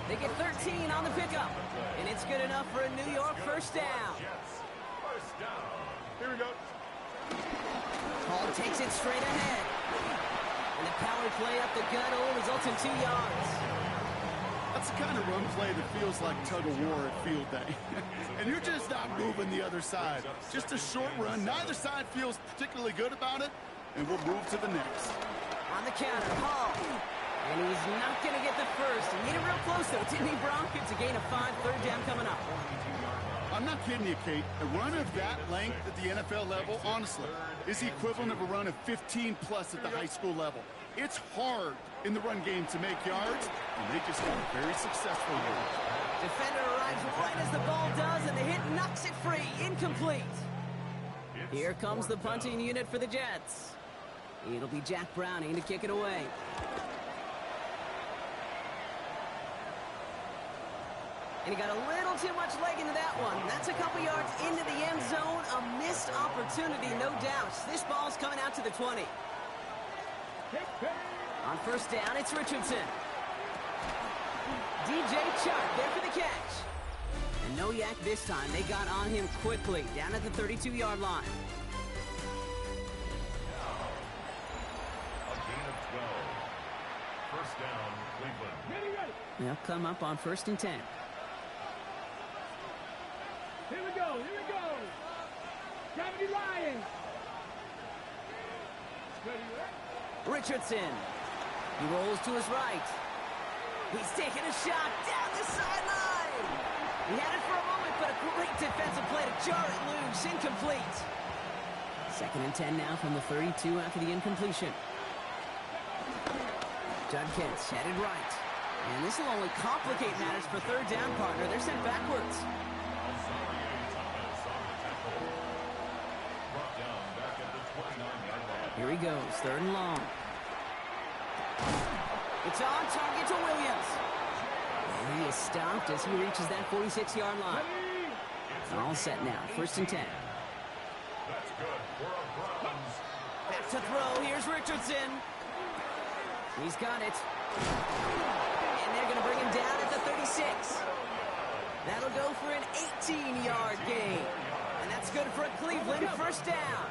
They get 13 on the pickup. And it's good enough for a New York 1st down. Jets, 1st down. Here we go. Hall takes it straight ahead. And the power play up the gut only results in 2 yards. That's the kind of run play that feels like tug-of-war at field day. And you're just not moving the other side. Just a short run. Neither side feels particularly good about it. And we'll move to the next. On the counter, Hall. And he's not going to get the first. He made it real close, though, didn't he, Bronk? It's a gain of 5, 3rd down coming up. I'm not kidding you, Kate. A run of that length at the NFL level, honestly, is the equivalent of a run of 15-plus at the high school level. It's hard in the run game to make yards, and they just got a very successful one. Defender arrives right as the ball does, and the hit knocks it free. Incomplete. Here comes the punting unit for the Jets. It'll be Jack Browning to kick it away. And he got a little too much leg into that one. That's a couple yards into the end zone. A missed opportunity, no doubt. This ball's coming out to the 20. On 1st down, it's Richardson. DJ Chark there for the catch. And no yak this time. They got on him quickly, down at the 32-yard line. A gain of 12. 1st down, Cleveland. They'll come up on 1st and 10. Here we go, here we go. Gravity Lions. Richardson. He rolls to his right. He's taking a shot down the sideline. He had it for a moment, but a great defensive play to jar it loose. Incomplete. 2nd and 10 now from the 32 after the incompletion. Judkins headed right. And this will only complicate matters for 3rd down, partner. They're sent backwards. Here he goes, 3rd and long. It's on target to Williams. And he is stopped as he reaches that 46-yard line. All set now, 1st and 10. That's good for a Browns. Back to throw, here's Richardson. He's got it. And they're going to bring him down at the 36. That'll go for an 18-yard gain. And that's good for a Cleveland 1st down.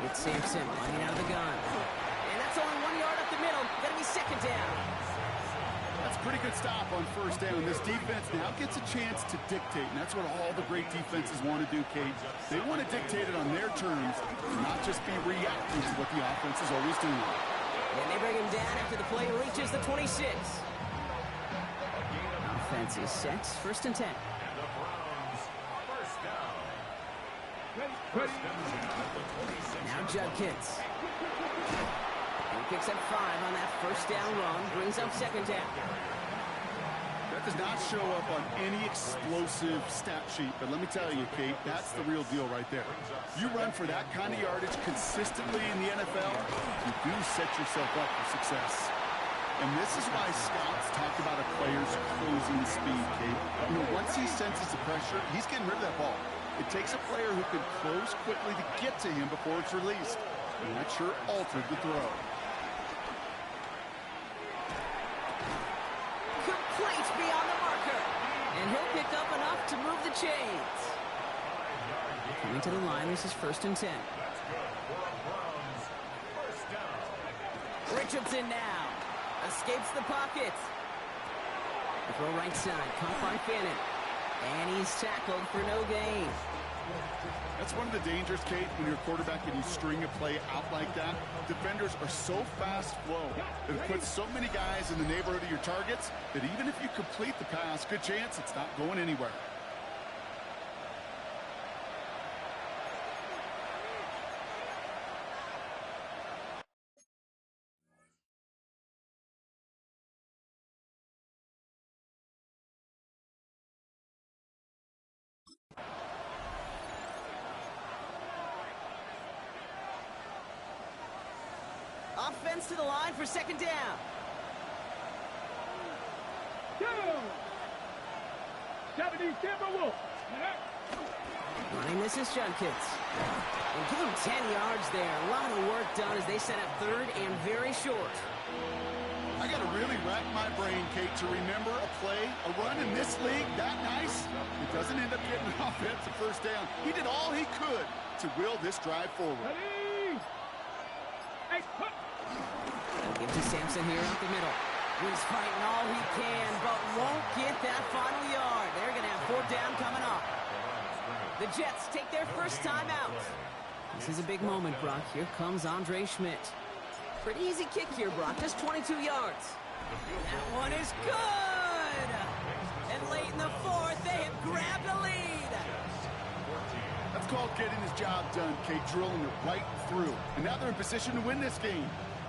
It's Sampson lining out of the gun. And that's only 1 yard up the middle. Gonna be 2nd down. That's a pretty good stop on 1st down. This defense now gets a chance to dictate, and that's what all the great defenses want to do, Kate. They want to dictate it on their terms, not just be reacting to what the offense is always doing. And they bring him down after the play reaches the 26. Offense is set. 1st and 10. And the Browns, 1st down. Now Judkins. He picks up 5 on that 1st down run. Brings up 2nd down. That does not show up on any explosive stat sheet, but let me tell you, Kate, that's the real deal right there. You run for that kind of yardage consistently in the NFL, you do set yourself up for success. And this is why scouts talk about a player's closing speed, Kate. You know, once he senses the pressure, he's getting rid of that ball. It takes a player who can close quickly to get to him before it's released. And that sure altered the throw. Complete beyond the marker. And he'll pick up enough to move the chains. Coming to the line, this is 1st and 10. Richardson now. Escapes the pocket. The throw right side, caught by Fannin. And he's tackled for no gain. That's one of the dangers, Kate, when you're a quarterback and you string a play out like that. Defenders are so fast flow that it puts so many guys in the neighborhood of your targets that even if you complete the pass, good chance it's not going anywhere. Offense to the line for second down. Go! 70 Timberwolves. Running this is Judkins. And give him 10 yards there. A lot of work done as they set up third and very short. I got to really rack my brain, Kate, to remember a play, a run in this league that nice. It doesn't end up getting an offensive first down. He did all he could to will this drive forward. Ready? Hey, hook. They'll give to Sampson here up the middle. He's fighting all he can, but won't get that final yard. They're going to have fourth down coming up. The Jets take their first time out. This is a big moment, Brock. Here comes Andre Schmidt. Pretty easy kick here, Brock. Just 22 yards. That one is good! And late in the fourth, they have grabbed a lead. That's called getting his job done, Kate, drilling it right through. And now they're in position to win this game.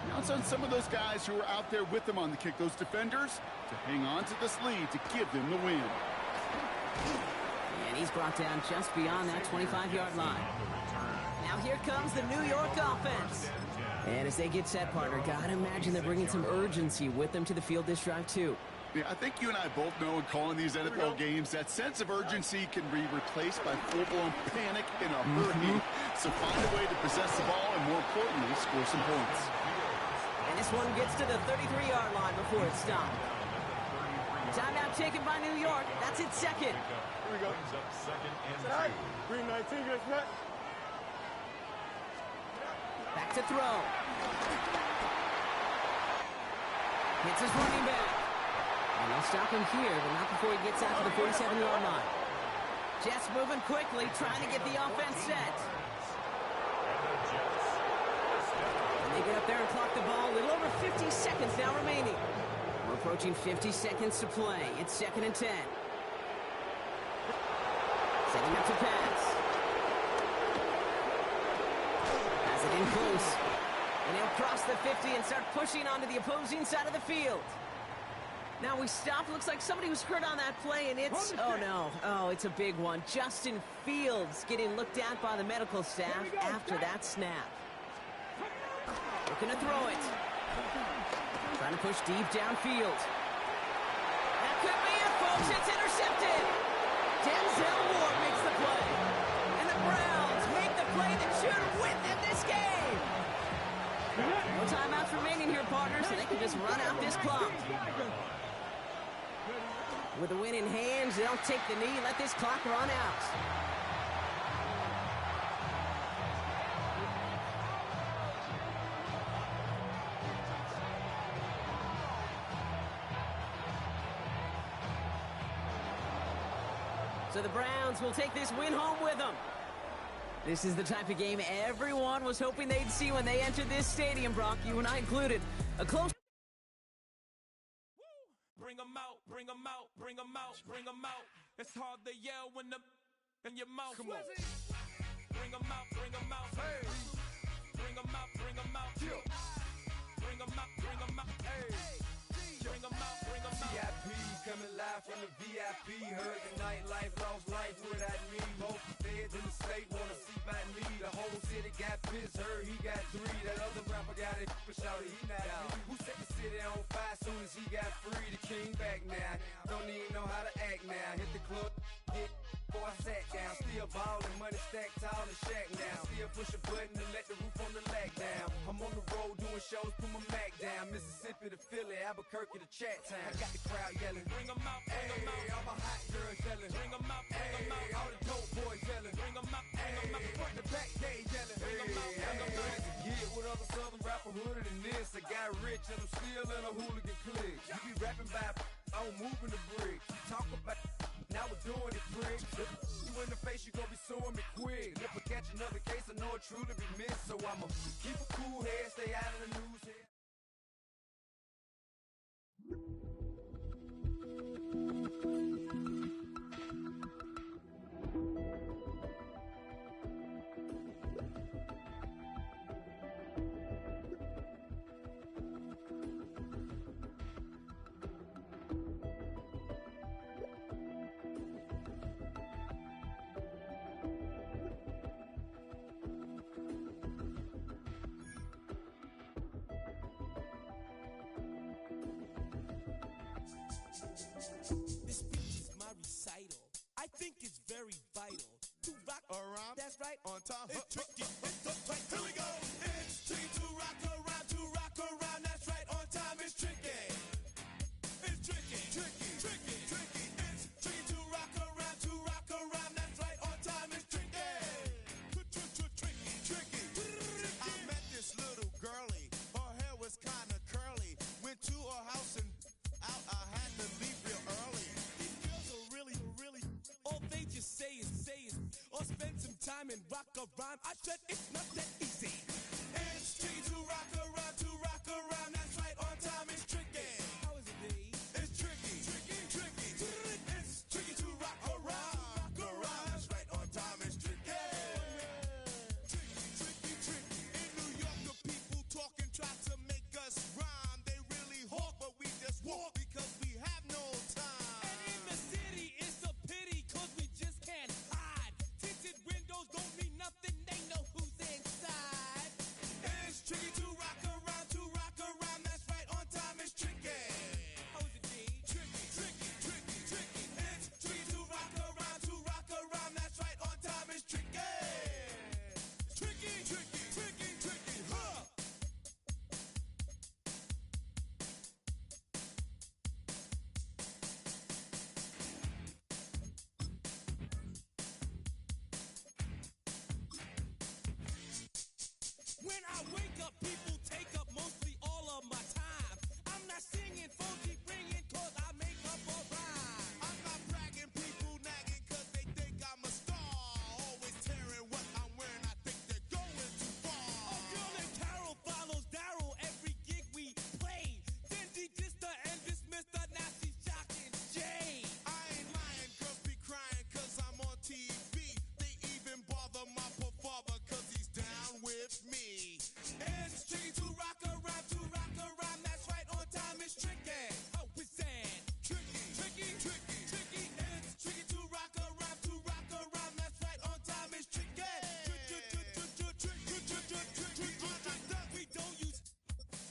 Now it's on some of those guys who are out there with them on the kick, those defenders, to hang on to this lead to give them the win. And he's brought down just beyond that 25-yard line. Now here comes the New York offense. And as they get set, partner, gotta imagine they're bringing some urgency with them to the field this drive, too. Yeah, I think you and I both know in calling these NFL games that sense of urgency can be replaced by full-blown panic in a hurry. So find a way to possess the ball and, more importantly, score some points. And this one gets to the 33-yard line before it's stopped. Timeout taken by New York. That's its second. Here we go. Second and 2. Green 19, guys, Matt. Back to throw. Hits his running back. And they'll stop him here, but not before he gets out to the 47-yard line. Jets moving quickly, trying to get the offense set. And they get up there and clock the ball. A little over 50 seconds now remaining. We're approaching 50 seconds to play. It's second and 10. Setting up to pass. Has it in close. And he'll cross the 50 and start pushing onto the opposing side of the field. Now we stop. Looks like somebody was hurt on that play, and it's... Oh, no. Oh, it's a big one. Justin Fields getting looked at by the medical staff after that snap. Looking to throw it. Trying to push deep downfield. That could be it, folks. It's intercepted. Denzel Ward makes the play. And the Browns make the play that should win them this game. No timeouts remaining here, partners, so they can just run out this clock. With the win in hands, they'll take the knee, let this clock run out. So the Browns will take this win home with them. This is the type of game everyone was hoping they'd see when they entered this stadium, Brock, you and I included. A close... Bring them out, bring them out, bring them out, bring them out. It's hard to yell when the in your mouth. Come on. Bring them out, bring them out. Hey. Bring them out, bring them out. Bring them out, bring them out. Hey. Bring them out, bring them out. VIP coming live from the VIP. Heard the nightlife, lost life without me. Most feds in the state wanna see by me. The whole city got pissed, heard he got 3. That other rapper got it, but shouted he not out. Who set the city on fire soon as he got free? The king back now. Don't even know how to act now. Hit the club, hit before I sat down. Still ballin', money stacked tall and shack now. Still push a button to let the roof on the lag down. I'm on the road doing shows, put my Mac down. Mississippi to Philly, Albuquerque to Chat Town. I got the crowd yelling. Bring them out, hey, bring them out. all my hot girls yelling. Bring them out, bring them out. All the dope boys yelling. Bring them out, bring them out. Front the back, they yelling. Bring them out, bring them out. Yeah, with other southern rapper hooded than this. I got rich and I'm still in a hooligan clique. You be rapping by, I'm moving the bricks. You talk about, now we're doing it, prick. You in the face, you gon' be suing me quick. If I catch another case, I know it truly be missed. So I'ma keep a cool head, stay out of the news head. time. It's tricky. It's so tight. Here we go. It's tricky to rock around. That's right. On time. It's tricky. It's tricky. Tricky. Tricky. Tricky. It's tricky to rock around. That's right. On time. It's tricky. Tricky. Tricky. I met this little girlie. Her hair was kind of curly. Went to her house and out. I had to leave real early. These girls are really. All they just say is, or spend some time and rock around. I said it's not that easy. It's tricky to rock around. That's right, on time it's tricky. How is it, B? It's tricky. It's tricky to rock around. That's right, on time it's tricky. Tricky. In New York, the people talk and try to make us rhyme. They really hawk, but we just walk because we have no time. And in the city, it's a pity, cause we just can't hide. Tinted windows don't mean nothing, they know who's inside. It's tricky to rock around, that's right, on time it's tricky. How is it, D? Tricky. It's tricky to rock around, that's right, on time it's tricky. Tricky, huh? When I wake up, people take up mostly all of my time. I'm not singing, phone keep ringing, cause I make up a rhyme. I'm not bragging, people nagging, cause they think I'm a star. Always tearing what I'm wearing, I think they're going too far. A girl named Carol follows Daryl every gig we play. Then she dissed her and dismissed her, now she's shocking Jay. I ain't lying, girls be crying, cause I'm on TV. They even bother my poor father, cause he's down with me. It's tricky to rock around, that's right, on time it's tricky. How is that? Tricky. It's tricky to rock around, that's right, on time it's tricky. We don't use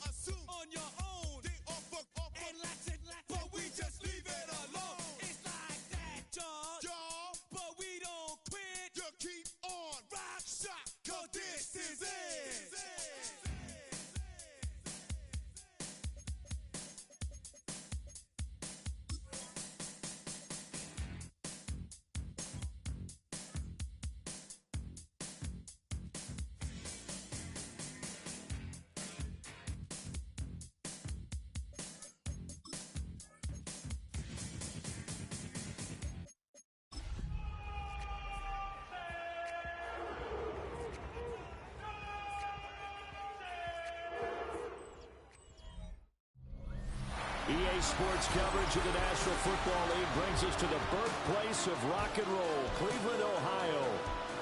assume on your own. They offer and lots, but we just leave it alone. It's like that, y'all, but we don't quit. You keep on rock, shock, cause this is it. EA Sports coverage of the National Football League brings us to the birthplace of rock and roll, Cleveland, Ohio,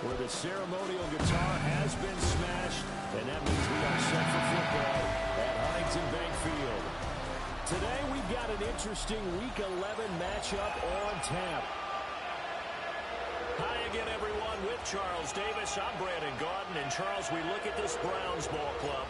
where the ceremonial guitar has been smashed, and that means we are set for football at Huntington Bank Field. Today we've got an interesting Week 11 matchup on tap. Hi again, everyone, with Charles Davis. I'm Brandon Gaudin, and Charles, we look at this Browns ball club.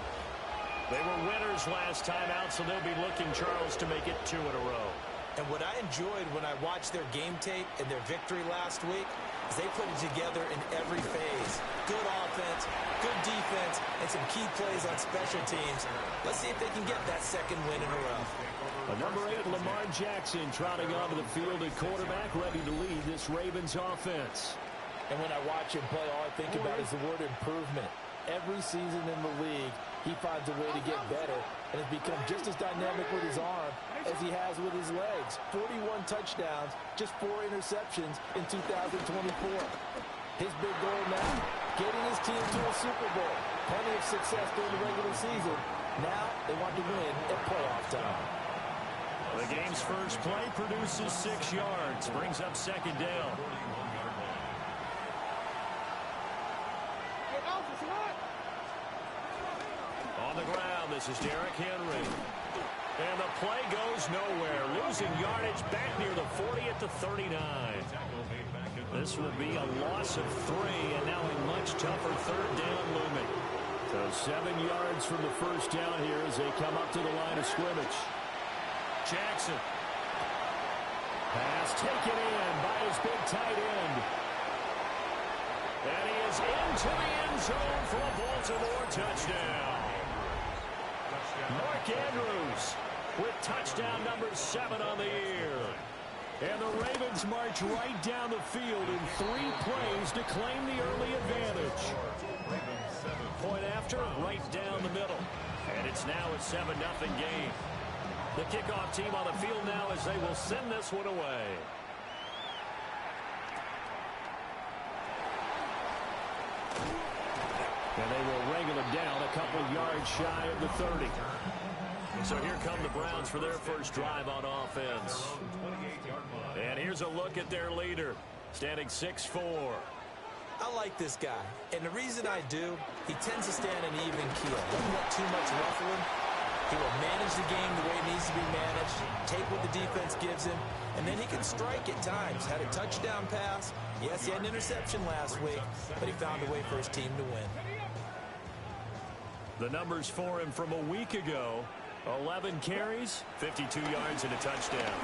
They were winners last time out, so they'll be looking, Charles, to make it 2 in a row. And what I enjoyed when I watched their game tape and their victory last week is they put it together in every phase. Good offense, good defense, and some key plays on special teams. Let's see if they can get that second win in a row. Number 8, Lamar Jackson, trotting onto the field at quarterback, ready to lead this Ravens offense. And when I watch him play, all I think about is the word improvement. Every season in the league, he finds a way to get better and has become just as dynamic with his arm as he has with his legs. 41 touchdowns, just 4 interceptions in 2024. His big goal now, getting his team to a Super Bowl. Plenty of success during the regular season. Now they want to win at playoff time. The game's first play produces 6 yards, brings up second down. On the ground, this is Derrick Henry. And the play goes nowhere, losing yardage back near the 40 at the 39. This will be a loss of 3, and now a much tougher third down looming. So 7 yards from the first down here as they come up to the line of scrimmage. Jackson. Pass taken in by his big tight end. And he is into the end zone for a Baltimore touchdown. Mark Andrews with touchdown number 7 on the year. And the Ravens march right down the field in 3 plays to claim the early advantage. Point after, right down the middle. And it's now a 7-0 game. The kickoff team on the field now as they will send this one away. And they will wrangle him down a couple yards shy of the 30. So here come the Browns for their first drive on offense. And here's a look at their leader, standing 6'4". I like this guy, and the reason I do, he tends to stand an even keel. Doesn't want too much ruffling. He will manage the game the way it needs to be managed, take what the defense gives him, and then he can strike at times. Had a touchdown pass. Yes, he had an interception last week, but he found a way for his team to win. The numbers for him from a week ago, 11 carries, 52 yards, and a touchdown.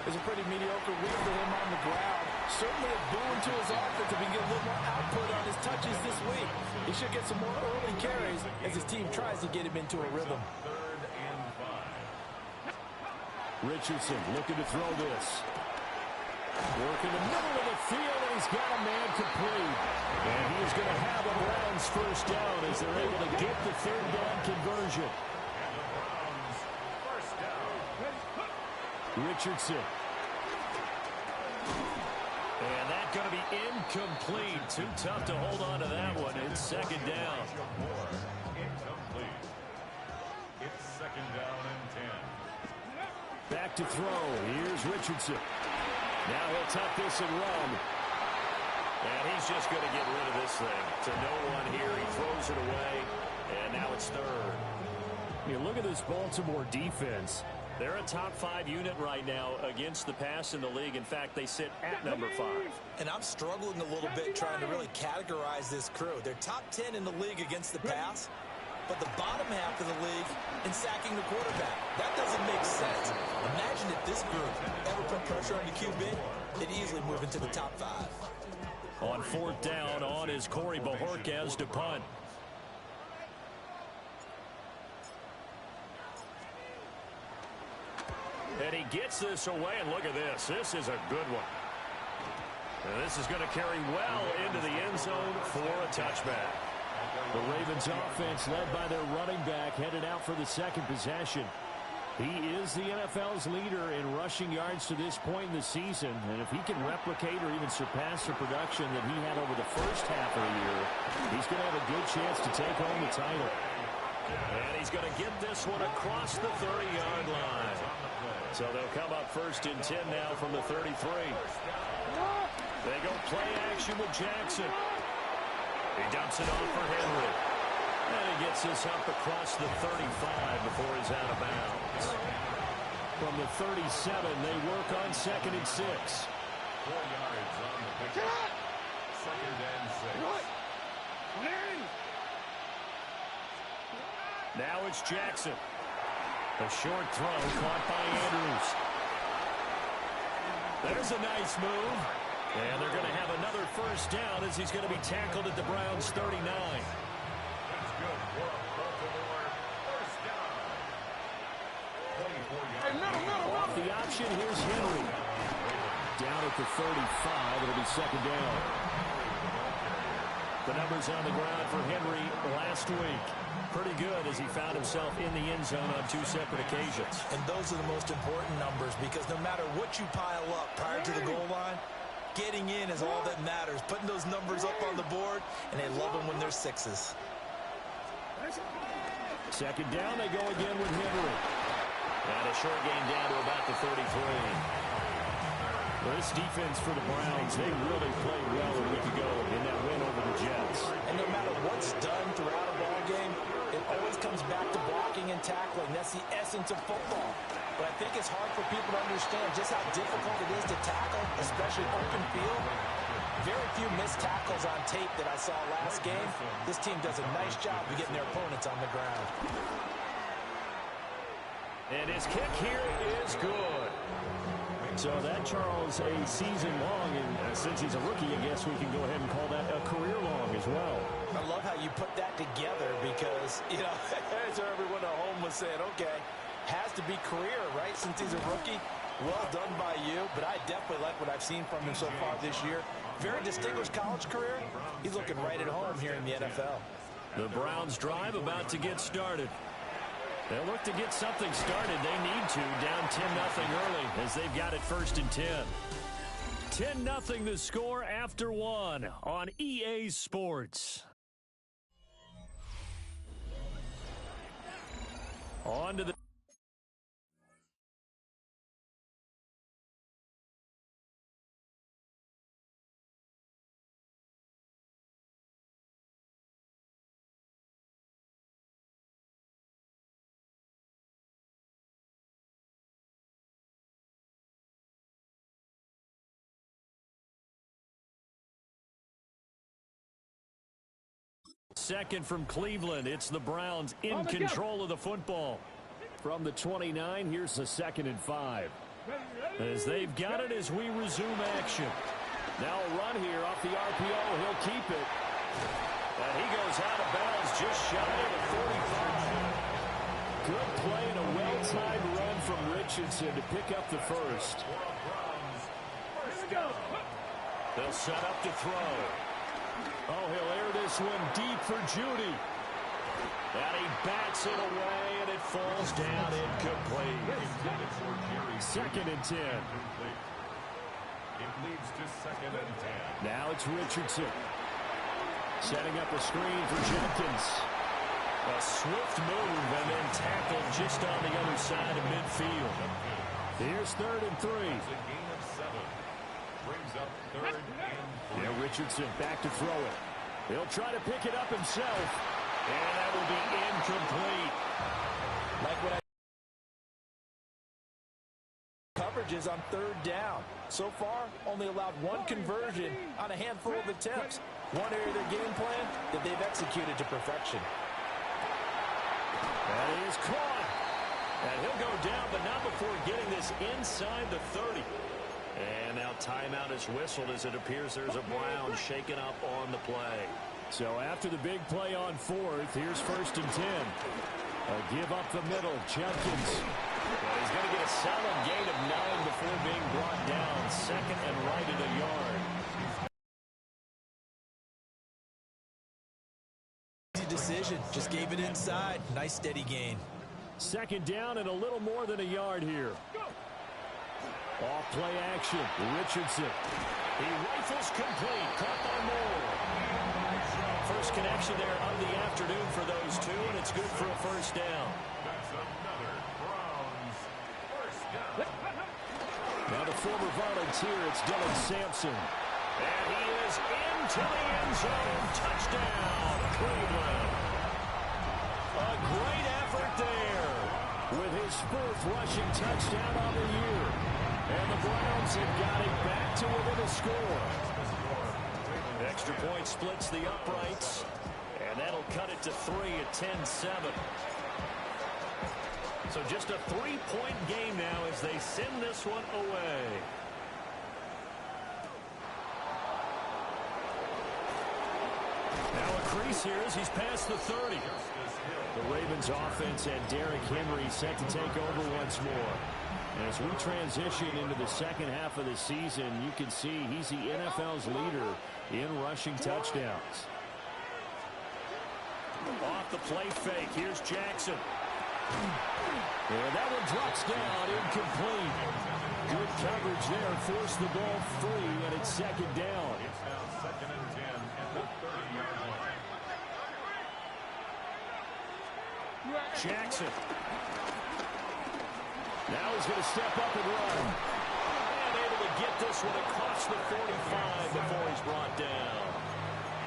It's a pretty mediocre week for him on the ground. Certainly a boon to his offense if he can get a little more output on his touches this week. He should get some more early carries as his team tries to get him into a rhythm. Richardson looking to throw this. Working the middle of the field, and he's got a man complete. And he is going to have a Browns first down as they're able to get the third down conversion. Richardson. And that's going to be incomplete. Too tough to hold on to that one. It's second down. Incomplete. It's second down and 10. Back to throw. Here's Richardson. Now he'll tuck this and run. And he's just going to get rid of this thing. To no one here. He throws it away. And now it's third. You look at this Baltimore defense. They're a top 5 unit right now against the pass in the league. In fact, they sit at number 5. And I'm struggling a little bit trying to really categorize this crew. They're top 10 in the league against the pass, but the bottom half of the league in sacking the quarterback. That doesn't make sense. Imagine if this group ever put pressure on the QB, they'd easily move into the top 5. On fourth down, on is Corey Bojorquez to punt. And he gets this away, and look at this. This is a good one. And this is going to carry well into the end zone for a touchback. The Ravens offense led by their running back headed out for the second possession. He is the NFL's leader in rushing yards to this point in the season. And if he can replicate or even surpass the production that he had over the first half of the year, he's going to have a good chance to take home the title. And he's going to get this one across the 30-yard line. So they'll come up first and 10 now from the 33. They go play action with Jackson. He dumps it off for Henry. And he gets this up across the 35 before he's out of bounds. From the 37, they work on 2nd and 6. 4 yards on the pickup. 2nd and 6. Now it's Jackson. A short throw caught by Andrews. There's a nice move. And they're going to have another first down as he's going to be tackled at the Browns' 39. That's good for a Baltimore first down. 24 yards. Off the option, here's Henry. Down at the 35, it'll be second down. The numbers on the ground for Henry last week. Pretty good as he found himself in the end zone on 2 separate occasions. And those are the most important numbers because no matter what you pile up prior to the goal line, getting in is all that matters. Putting those numbers up on the board, and they love them when they're 6s. Second down, they go again with Henry. And a short gain down to about the 33. Well, this defense for the Browns, they really played well a week ago in that win over the Jets. And no matter what's done throughout a ball game, it always comes back to blocking and tackling. That's the essence of football. But I think it's hard for people to understand just how difficult it is to tackle, especially open field. Very few missed tackles on tape that I saw last game. This team does a nice job of getting their opponents on the ground. And his kick here is good. So that, Charles, a season long, and since he's a rookie, I guess we can go ahead and call that a career long as well. I love how you put that together because, you know, as everyone at home was saying, okay, has to be career, right, since he's a rookie. Well done by you, but I definitely like what I've seen from him so far this year. Very distinguished college career. He's looking right at home here in the NFL. The Browns drive about to get started. They'll look to get something started. They need to, down 10-0 early as they've got it 1st and 10. 10-0 the score after 1 on EA Sports. On to the second from Cleveland. It's the Browns in control of the football. From the 29, here's the 2nd and 5. As they've got it as we resume action. Now a run here off the RPO. He'll keep it. And he goes out of bounds just shy of the 45. Good play and a well-timed run from Richardson to pick up the first. They'll set up to throw. Oh, he'll air this one deep for Judy. And he bats it away, and it falls down incomplete. 2nd and 10. It leads to 2nd and 10. Now it's Richardson. Setting up a screen for Jenkins. A swift move and then tackled just on the other side of midfield. Here's 3rd and 3. It's a gain of 7. Brings up 3rd and 3. Yeah, Richardson back to throw it. He'll try to pick it up himself. And that will be incomplete. Like what coverages on 3rd down. So far, only allowed 1 conversion on a handful of attempts. One area of their game plan that they've executed to perfection. That is caught. And he'll go down, but not before getting this inside the 30. And now timeout is whistled as it appears there's a Brown shaken up on the play. So after the big play on 4th, here's 1st and 10. A give up the middle, Jenkins. Well, he's going to get a solid gain of 9 before being brought down. 2nd and right at a yard. Easy decision. Just gave it inside. Nice steady gain. 2nd down and a little more than a yard here. Off play action. Richardson. He rifles complete. Caught by Moore. First connection there of the afternoon for those two, and it's good for a 1st down. That's another Browns 1st down. Now the former volunteer, it's Dylan Sampson. And he is into the end zone. Touchdown, Cleveland. A great effort there with his 4th rushing touchdown on the year. And the Browns have got it back to within a score. Extra point splits the uprights, and that'll cut it to 3 at 10-7. So just a 3-point game now as they send this one away. Now a crease here as he's past the 30. The Ravens offense and Derrick Henry set to take over once more. As we transition into the 2nd half of the season, you can see he's the NFL's leader in rushing touchdowns. Off the play fake, here's Jackson. And that one drops down, incomplete. Good coverage there, forced the ball free, and it's 2nd down. It's now 2nd and 10 at the 30-yard line. Jackson. Now he's going to step up and run. And able to get this one across the 45 before he's brought down.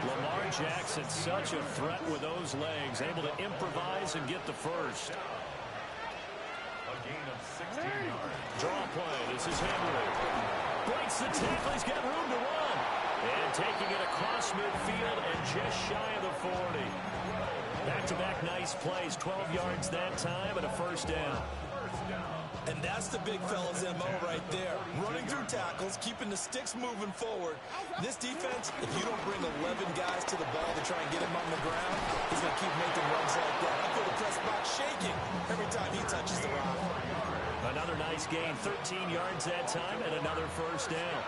Lamar Jackson, such a threat with those legs, able to improvise and get the first. A gain of 16 yards. Draw play, this is Henry. Breaks the tackle, he's got room to run. And taking it across midfield and just shy of the 40. Back-to-back nice plays, 12 yards that time and a 1st down. And that's the big fella's MO right there. Run tackles, keeping the sticks moving forward. This defense, if you don't bring 11 guys to the ball to try and get him on the ground, he's going to keep making runs like that. I feel the press box shaking every time he touches the rock. Another nice gain, 13 yards that time, and another first down.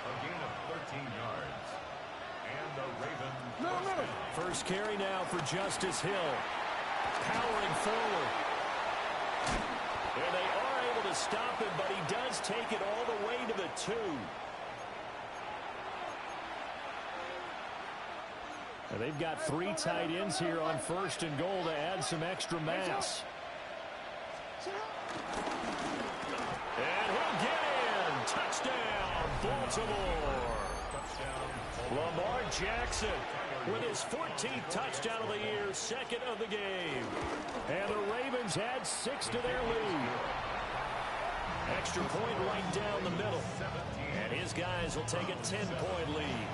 A gain of 13 yards. And the Ravens. First carry now for Justice Hill. Powering forward. And they are able to stop him, but he does take it all the way to the 2. And they've got 3 tight ends here on first and goal to add some extra mass. And he'll get in. Touchdown, Baltimore. Lamar Jackson with his 14th touchdown of the year, second of the game. And the Ravens add 6 to their lead. Extra point right down the middle. And his guys will take a 10-point lead.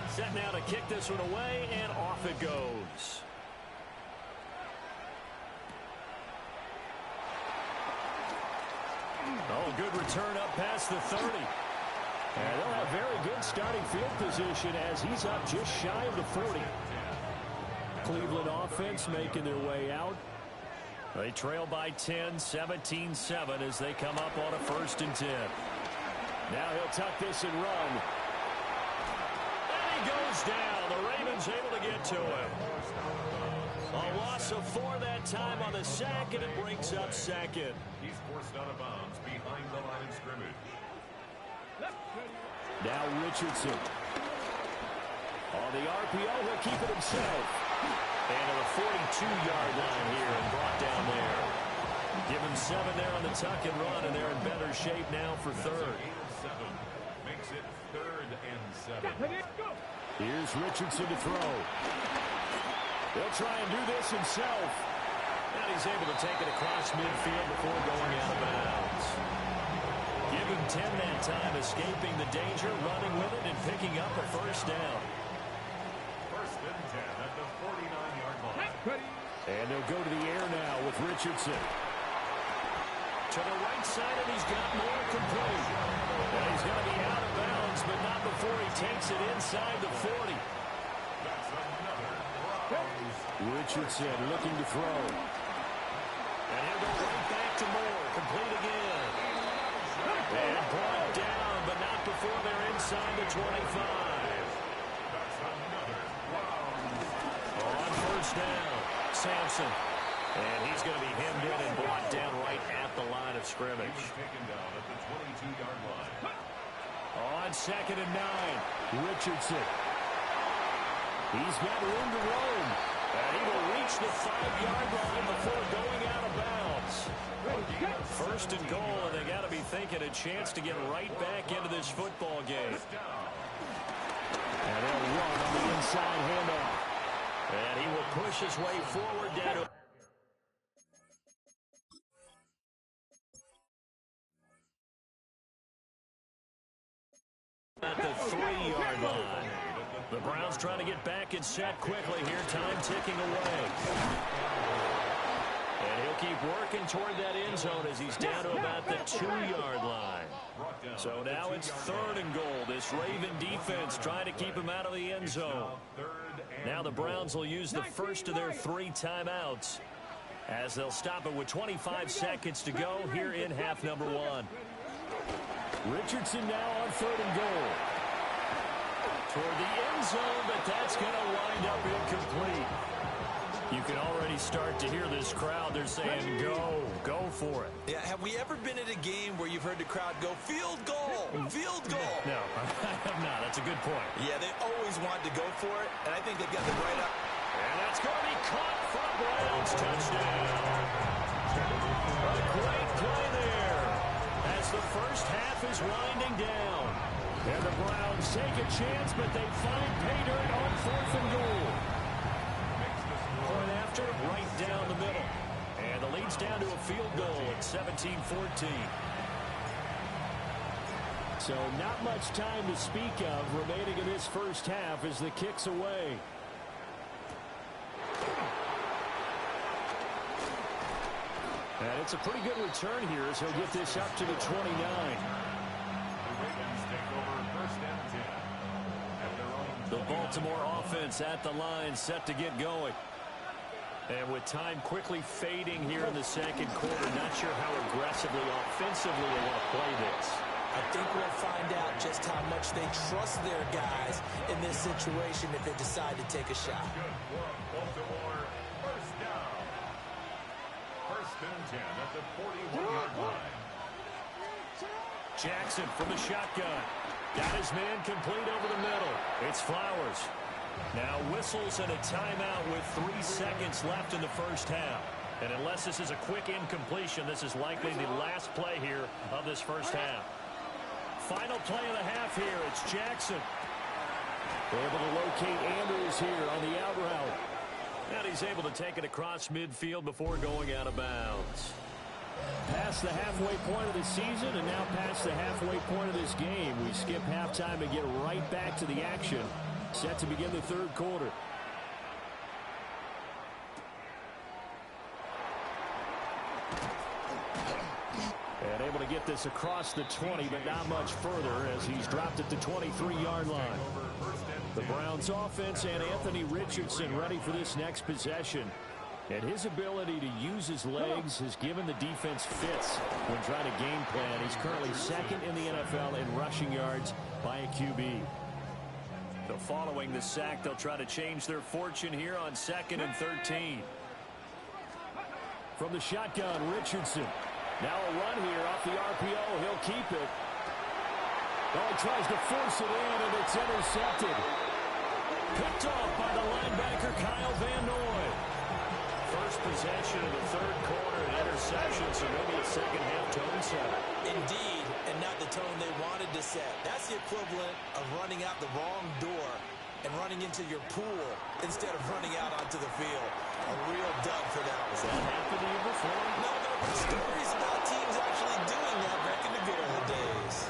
Set now to kick this one away, and off it goes. Oh, good return up past the 30. And they'll have very good starting field position as he's up just shy of the 40. Cleveland offense making their way out. They trail by 10, 17-7 as they come up on a 1st and 10. Now he'll tuck this and run. And he goes down. The Ravens able to get to him. A loss of 4 that time on the sack, and it brings up second. He's forced out of bounds behind the line of scrimmage. Now Richardson. On the RPO, he'll keep it himself. And to the 42-yard line here and brought down there. Give him 7 there on the tuck and run, and they're in better shape now for 3rd. Makes it 3rd and 7. Here's Richardson to throw. He'll try and do this himself. And he's able to take it across midfield before going out of bounds. Give him 10 that time, escaping the danger, running with it, and picking up a 1st down. 1st and 10 at the 49-yard line. And they'll go to the air now with Richardson. To the right side, and he's got more complete. And he's going to be out of bounds, but not before he takes it inside the 40. That's another Browns. Richardson looking to throw. And he'll go right back to Moore. Complete again. And brought down, but not before they're inside the 25. That's another Browns. On 1st down, Sampson. And he's going to be hemmed in and brought down right at the line of scrimmage. He was taken down at the 22-yard line. On 2nd and 9, Richardson. He's got room to roam. And he will reach the 5-yard line before going out of bounds. 1st and goal, and they got to be thinking a chance to get right back into this football game. And they'll run on the inside handoff. And he will push his way forward down to at the 3-yard line. The Browns trying to get back and set quickly here. Time ticking away. And he'll keep working toward that end zone as he's down to about the 2-yard line. So now it's 3rd and goal. This Raven defense trying to keep him out of the end zone. Now the Browns will use the first of their 3 timeouts as they'll stop it with 25 seconds to go here in half number 1. Richardson now on 3rd and goal. Toward the end zone, but that's going to wind up incomplete. You can already start to hear this crowd. They're saying, go for it. Yeah, have we ever been at a game where you've heard the crowd go, field goal, field goal? No, I have not. That's a good point. Yeah, they always want to go for it, and I think they've got the right up. And that's going to be caught for a Browns touchdown. A great play there as the first half is winding down. And the Browns take a chance, but they find pay dirt on 4th and goal. Point after, right down the middle. And the lead's down to a field goal at 17-14. So not much time to speak of remaining in this first half as the kick's away. And it's a pretty good return here as he'll get this up to the 29. The Ravens take over first and 10 at their own. The Baltimore offense at the line, set to get going. And with time quickly fading here in the second quarter, not sure how aggressively, offensively they want to play this. I think we'll find out just how much they trust their guys in this situation if they decide to take a shot. Good work, Baltimore. First down. First and 10 at the 41-yard line. Jackson from the shotgun. Got his man complete over the middle. It's Flowers. Now whistles and a timeout with 3 seconds left in the first half. And unless this is a quick incompletion, this is likely the last play here of this first half. Final play of the half here. It's Jackson. Able to locate Andrews here on the out route. And he's able to take it across midfield before going out of bounds. Past the halfway point of the season and now past the halfway point of this game. We skip halftime and get right back to the action. Set to begin the third quarter. And able to get this across the 20, but not much further as he's dropped at the 23-yard line. The Browns offense and Anthony Richardson ready for this next possession. And his ability to use his legs has given the defense fits when trying to game plan. He's currently second in the NFL in rushing yards by a QB. So following the sack, they'll try to change their fortune here on 2nd and 13. From the shotgun, Richardson. Now a run here off the RPO. He'll keep it. Oh, he tries to force it in, and it's intercepted. Picked off by the linebacker, Kyle Van Noy. First possession of the third quarter, an interception, so maybe a second-half tone setter. Indeed, and not the tone they wanted to set. That's the equivalent of running out the wrong door and running into your pool instead of running out onto the field. A real dud for that one. Has that happened to you before? No, stories about teams actually doing that back in the good old days.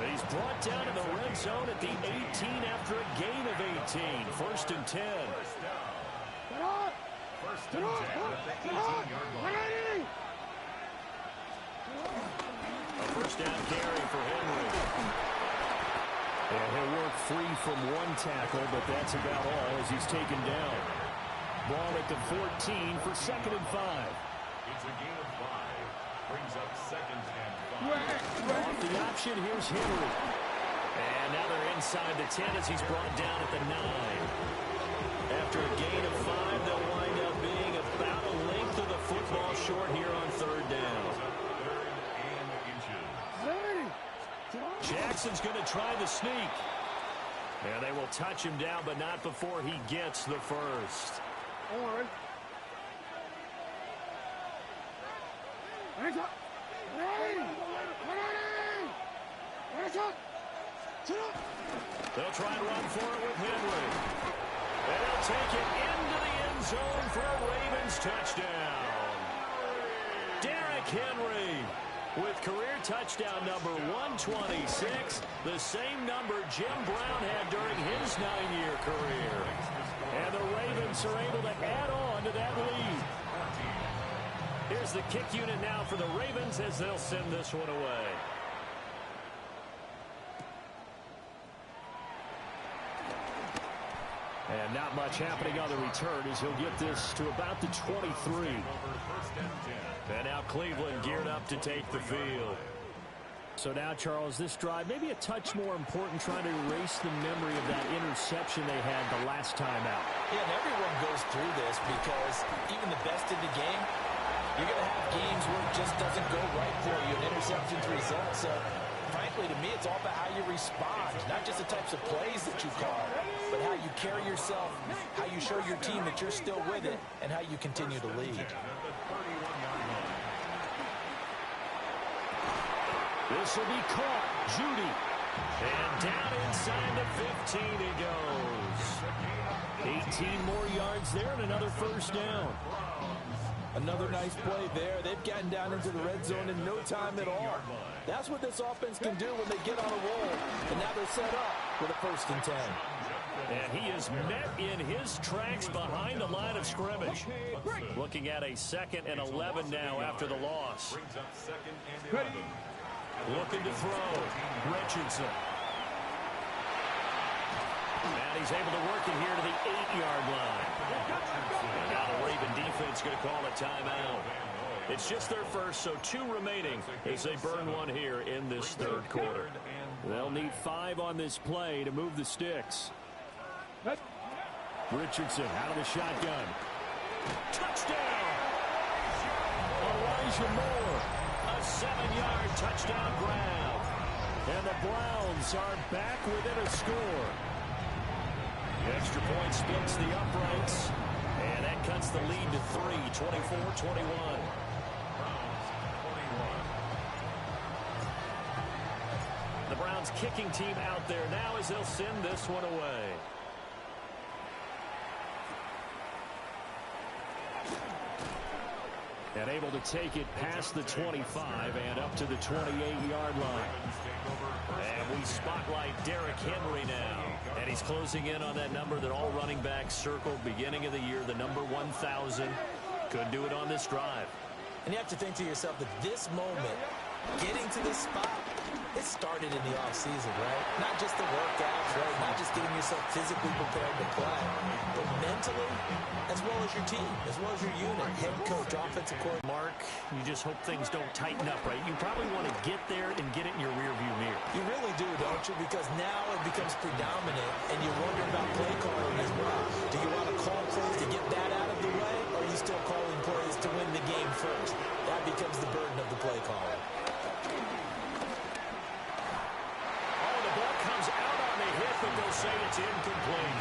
But he's brought down to the red zone at the 18 after a gain of 18. First and 10. First and 10 at the 18-yard line. A first down carry for Henry. And he'll work free from one tackle, but that's about all as he's taken down. Ball at the 14 for 2nd and 5. It's a gain of 5. Brings up 2nd and 5. Off the option, here's Henry. And now they're inside the 10 as he's brought down at the 9. After a gain of 5, they'll wind up being about a length of the football short here on 3rd down. 3rd and inches. Jackson's going to try the sneak. And they will touch him down, but not before he gets the first. They'll try and run for it with Henry. And he'll take it into the end zone for a Ravens touchdown. Derrick Henry with career touchdown number 126, the same number Jim Brown had during his 9-year career. And the Ravens are able to add on to that lead. Here's the kick unit now for the Ravens as they'll send this one away. And not much happening on the return as he'll get this to about the 23. And now Cleveland geared up to take the field. So now, Charles, this drive maybe a touch more important, trying to erase the memory of that interception they had the last time out. Yeah, and everyone goes through this because even the best in the game, you're going to have games where it just doesn't go right for you, and interceptions result. So, frankly, to me, it's all about how you respond, not just the types of plays that you call, but how you carry yourself, how you show your team that you're still with it, and how you continue to lead. This will be caught. Judy. And down inside the 15 he goes. 18 more yards there and another first down. Another nice play there. They've gotten down into the red zone in no time at all. That's what this offense can do when they get on a roll. And now they're set up with a 1st and 10. And he is met in his tracks behind the line of scrimmage. Looking at a 2nd and 11 now after the loss. Brings up 2nd and 11. Looking to throw. Richardson. And he's able to work it here to the 8-yard line. And now the Raven defense going to call a timeout. It's just their first, so 2 remaining as they burn one here in this 3rd quarter. They'll need 5 on this play to move the sticks. Richardson out of the shotgun. Touchdown! Elijah Moore. A 7-yard touchdown grab. And the Browns are back within a score. The extra point splits the uprights. And that cuts the lead to 3, 24-21. The Browns kicking team out there now as they'll send this one away. And able to take it past the 25 and up to the 28-yard line. And we spotlight Derrick Henry now. And he's closing in on that number that all running backs circled beginning of the year, the number 1,000. Couldn't do it on this drive. And you have to think to yourself that this moment, getting to this spot, it started in the offseason, right? Not just the workouts, right? Not just getting yourself physically prepared to play, but mentally, as well as your team, as well as your unit, head coach, offensive coordinator. Mark, you just hope things don't tighten up, right? You probably want to get there and get it in your rearview mirror. You really do, don't you? Because now it becomes predominant, and you wonder about play calling as well. Do you want to call plays to get that out of the way, or are you still calling plays to win the game first? That becomes the burden of the play caller. But they'll say it's incomplete.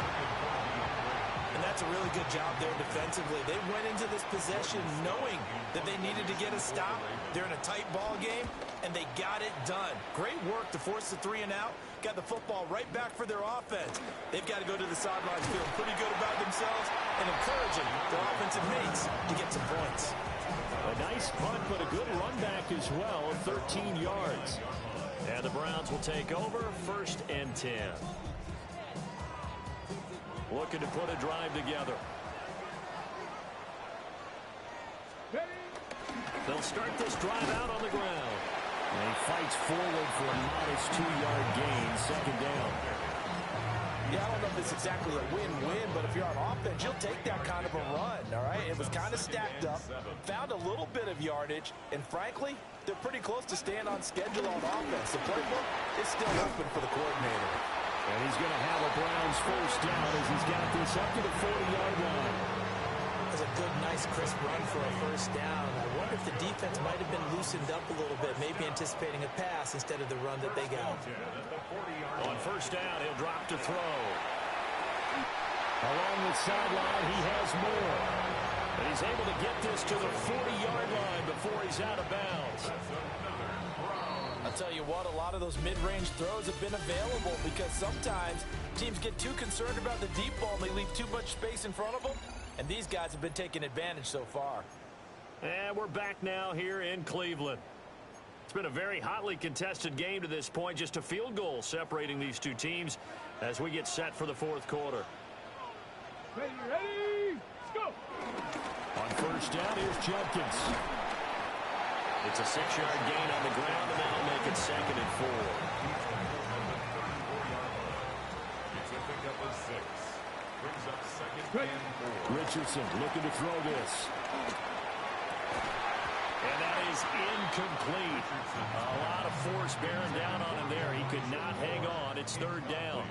And that's a really good job there defensively. They went into this possession knowing that they needed to get a stop. They're in a tight ball game, and they got it done. Great work to force the 3 and out. Got the football right back for their offense. They've got to go to the sidelines feeling pretty good about themselves and encouraging their offensive mates to get some points. A nice punt, but a good run back as well, 13 yards. And the Browns will take over, 1st and 10. Looking to put a drive together. They'll start this drive out on the ground. And he fights forward for a modest 2-yard gain, 2nd down. Yeah, I don't know if it's exactly a win-win, but if you're on offense, you'll take that kind of a run, all right? It was kind of stacked up, found a little bit of yardage, and frankly, they're pretty close to staying on schedule on offense. The playbook is still open for the coordinator. And he's going to have a Browns 1st down as he's got this up to the 40-yard line. That's a good, nice, crisp run for a 1st down. I wonder if the defense might have been loosened up a little bit, maybe anticipating a pass instead of the run that they got. On 1st down, he'll drop to throw. Along the sideline, he has Moore. And he's able to get this to the 40-yard line before he's out of bounds. I'll tell you what, a lot of those mid-range throws have been available because sometimes teams get too concerned about the deep ball and they leave too much space in front of them. And these guys have been taking advantage so far. And we're back now here in Cleveland. It's been a very hotly contested game to this point. Just a field goal separating these two teams as we get set for the 4th quarter. Ready, go! On 1st down, here's Judkins. It's a 6-yard gain on the ground, and that'll make it 2nd and 4. It's a pickup of 6. Brings up 2nd and 4. Richardson looking to throw this. And that is incomplete. A lot of force bearing down on him there. He could not hang on. It's 3rd down.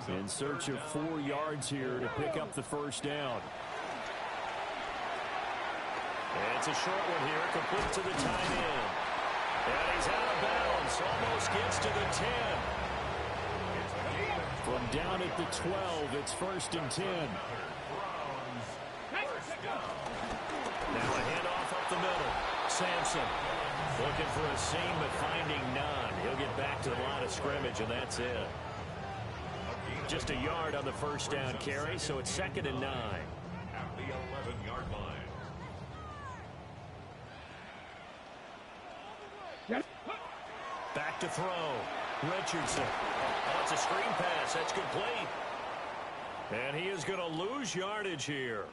In search of 4 yards here to pick up the 1st down. And it's a short one here, complete to the tight end. And he's out of bounds, almost gets to the 10. From down at the 12, it's 1st and 10. Now a handoff up the middle. Sampson looking for a seam, but finding none. He'll get back to the line of scrimmage, and that's it. Just a yard on the 1st down carry, so it's 2nd and 9. At the 11-yard line. Back to throw. Richardson. Oh, it's a screen pass. That's complete. And he is going to lose yardage here.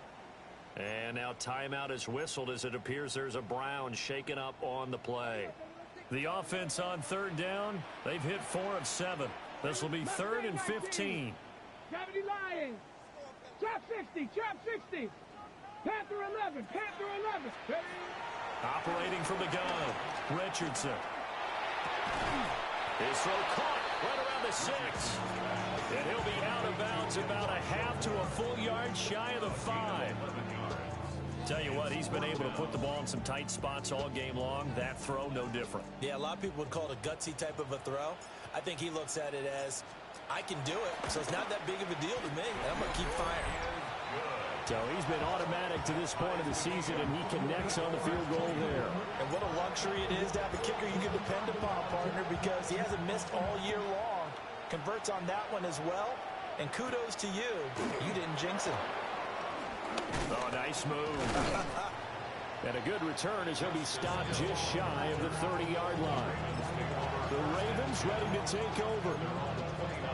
And now timeout is whistled as it appears there's a Brown shaken up on the play. The offense on third down, they've hit 4 of 7. This will be 3rd and 15. Gravity Lions. Trap 50, trap 60. Panther 11, Panther 11. Operating from the gun, Richardson. His throw caught right around the 6. And he'll be out of bounds about a half to a full yard shy of the 5. Tell you what, he's been able to put the ball in some tight spots all game long. That throw, no different. Yeah, a lot of people would call it a gutsy type of a throw. I think he looks at it as, I can do it, so it's not that big of a deal to me, and I'm going to keep firing. So he's been automatic to this point of the season, and he connects on the field goal there. And what a luxury it is to have a kicker you can depend upon, partner, because he hasn't missed all year long. Converts on that one as well, and kudos to you. You didn't jinx him. Oh, nice move. And a good return as he'll be stopped just shy of the 30-yard line. The Ravens ready to take over.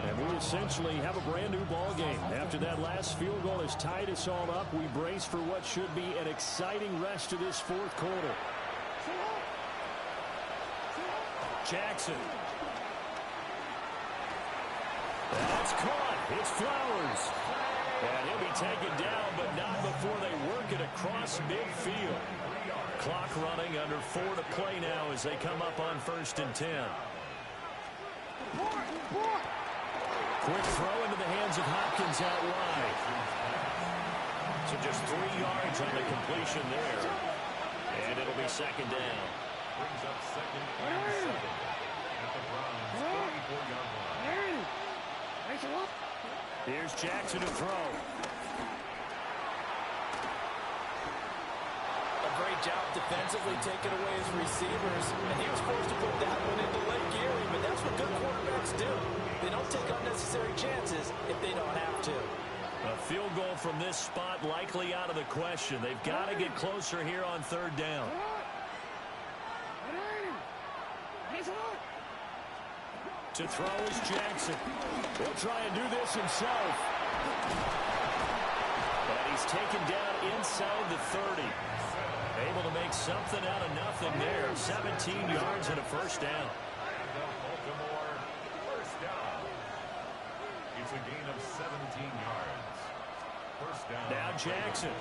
And we essentially have a brand-new ball game. After that last field goal has tied us all up, we brace for what should be an exciting rest of this fourth quarter. Jackson. That's caught. It's Flowers. And he'll be taken down, but not before they work it across midfield. Clock running, under 4 to play now as they come up on 1st and 10. Quick throw into the hands of Hopkins out wide. So just 3 yards on the completion there. And it'll be 2nd down. Brings up 2nd and 7 at the Browns' 34-yard line. Here's Jackson to throw. A great job defensively taking away his receivers, and he was forced to put that one into Lake Erie, but that's what good quarterbacks do. They don't take unnecessary chances if they don't have to. A field goal from this spot likely out of the question. They've got to get closer here on 3rd down. To throw is Jackson. He'll try and do this himself. And he's taken down inside the 30. Able to make something out of nothing there. 17 yards and a 1st down. The Baltimore 1st down. It's a gain of 17 yards. 1st down. Now Jackson.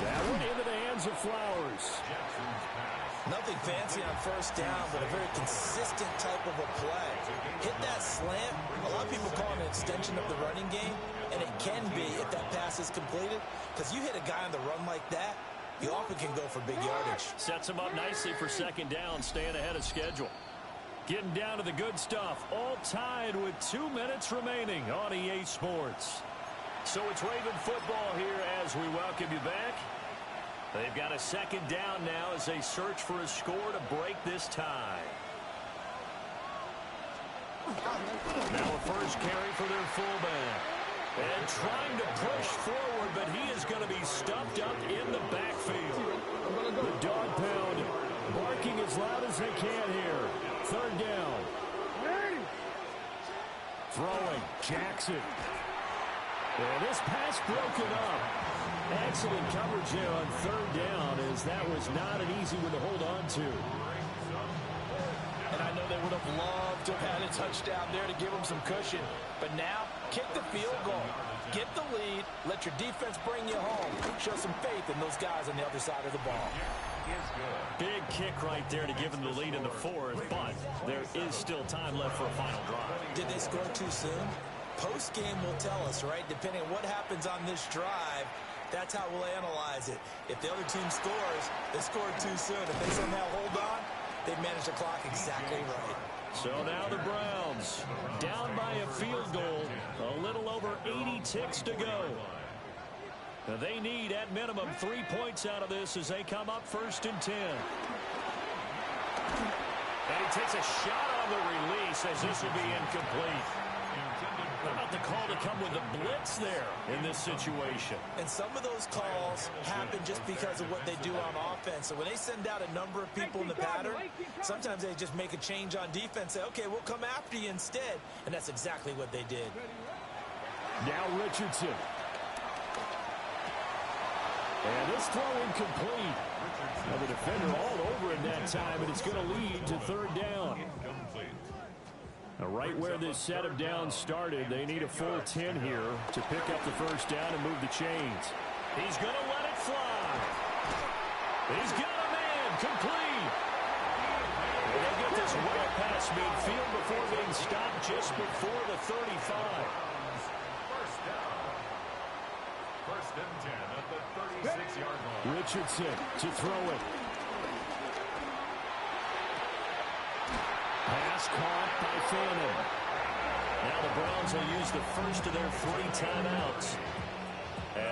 That one into the hands of Flowers. Jackson's pass. Nothing fancy on 1st down, but a very consistent type of a play. Hit that slant. A lot of people call it an extension of the running game, and it can be if that pass is completed, because you hit a guy on the run like that, you often can go for big yardage. Sets him up nicely for 2nd down, staying ahead of schedule. Getting down to the good stuff, all tied with 2 minutes remaining on EA Sports. So it's Raven football here as we welcome you back. They've got a 2nd down now as they search for a score to break this tie. Now a first carry for their fullback. And trying to push forward, but he is going to be stuffed up in the backfield. The dog pound barking as loud as they can here. 3rd down. Throwing, Jackson. And this pass broken up. Excellent coverage there on 3rd down, as that was not an easy one to hold on to. And I know they would have loved to have had a touchdown there to give them some cushion. But now, kick the field goal. Get the lead. Let your defense bring you home. Show some faith in those guys on the other side of the ball. Big kick right there to give them the lead in the 4th, but there is still time left for a final drive. Did they score too soon? Post-game will tell us, right? Depending on what happens on this drive, that's how we'll analyze it. If the other team scores, they scored too soon. If they somehow hold on, they've managed the clock exactly right. So now the Browns down by a field goal, a little over 80 ticks to go. Now they need at minimum 3 points out of this as they come up 1st and 10. And he takes a shot on the release as this will be incomplete. How about the call to come with the blitz there in this situation? And some of those calls happen just because of what they do on offense. So when they send out a number of people in the pattern, sometimes they just make a change on defense, say, okay, we'll come after you instead. And that's exactly what they did. Now Richardson. And this throw incomplete. Now the defender all over it that time, and it's going to lead to third down. Now right where this set of downs started, they need a full 10 here to pick up the first down and move the chains. He's going to let it fly. He's got a man complete. And they get this well past midfield before being stopped just before the 35. First and 10 at the 36-yard line. Richardson to throw it. Pass caught by Fannin. Now the Browns will use the first of their 3 timeouts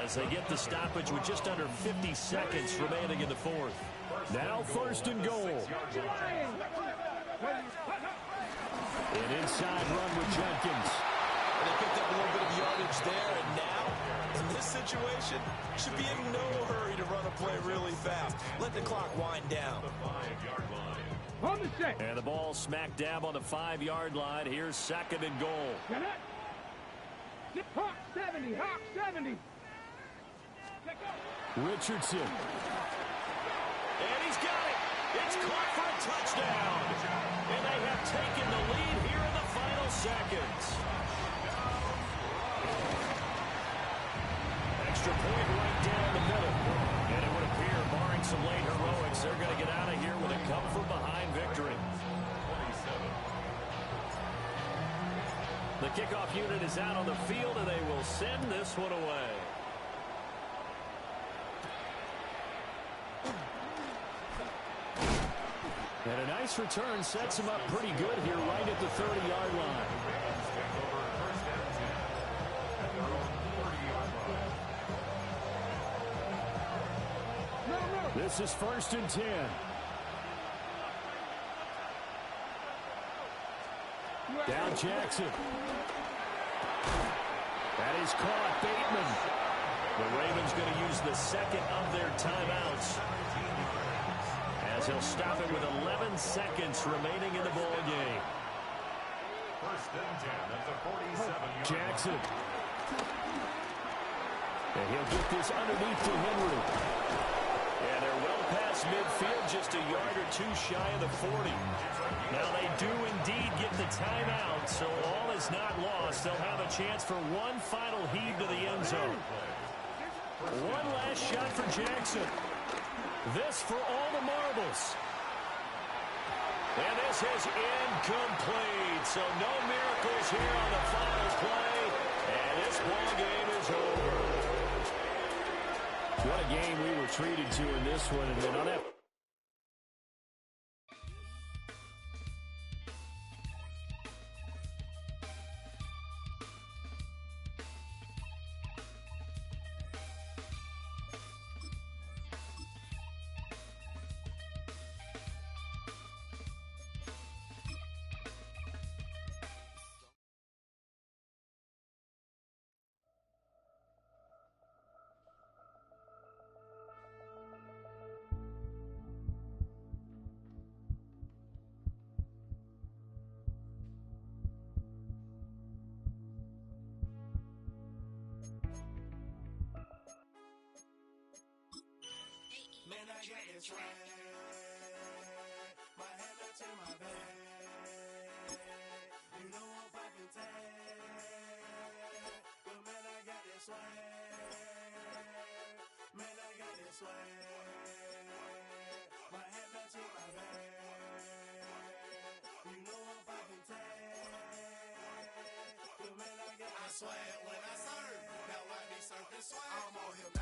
as they get the stoppage with just under 50 seconds remaining in the fourth. Now first and goal. An inside run with Jenkins. They picked up a little bit of yardage there, and now, in this situation, should be in no hurry to run a play really fast. Let the clock wind down. And the ball smack dab on the 5-yard line. Here's second and goal. Hawk 70, Hawk 70. Richardson. And he's got it. It's caught for a touchdown. And they have taken the lead here in the final seconds. Extra point right down the middle. And it would appear, barring some late heroics, they're going to get out of here with a come-from-behind victory. The kickoff unit is out on the field, and they will send this one away. And a nice return sets him up pretty good here right at the 30-yard line. This is first and 10. Down Jackson. That is caught. Bateman. The Ravens going to use the second of their timeouts as he'll stop it with 11 seconds remaining in the ball game. First and 10 at the 47-yard Jackson. And he'll get this underneath to Henry. And they're well past midfield, just a yard or two shy of the 40. Now they do indeed get the timeout, so all is not lost. They'll have a chance for one final heave to the end zone. One last shot for Jackson. This for all the marbles. And this is incomplete, so no miracles here on the final play. And this ball game is over. What a game we were treated to in this one. And then on that Man, I got this swag. My head up to my bed. You know I'm poppin' tag. But man, I got this swag. Man, I got this swag. My head up to my bed. You know I'm poppin' tag. But man, I got this swag when I serve. Now I be surfing swag. I'm on him.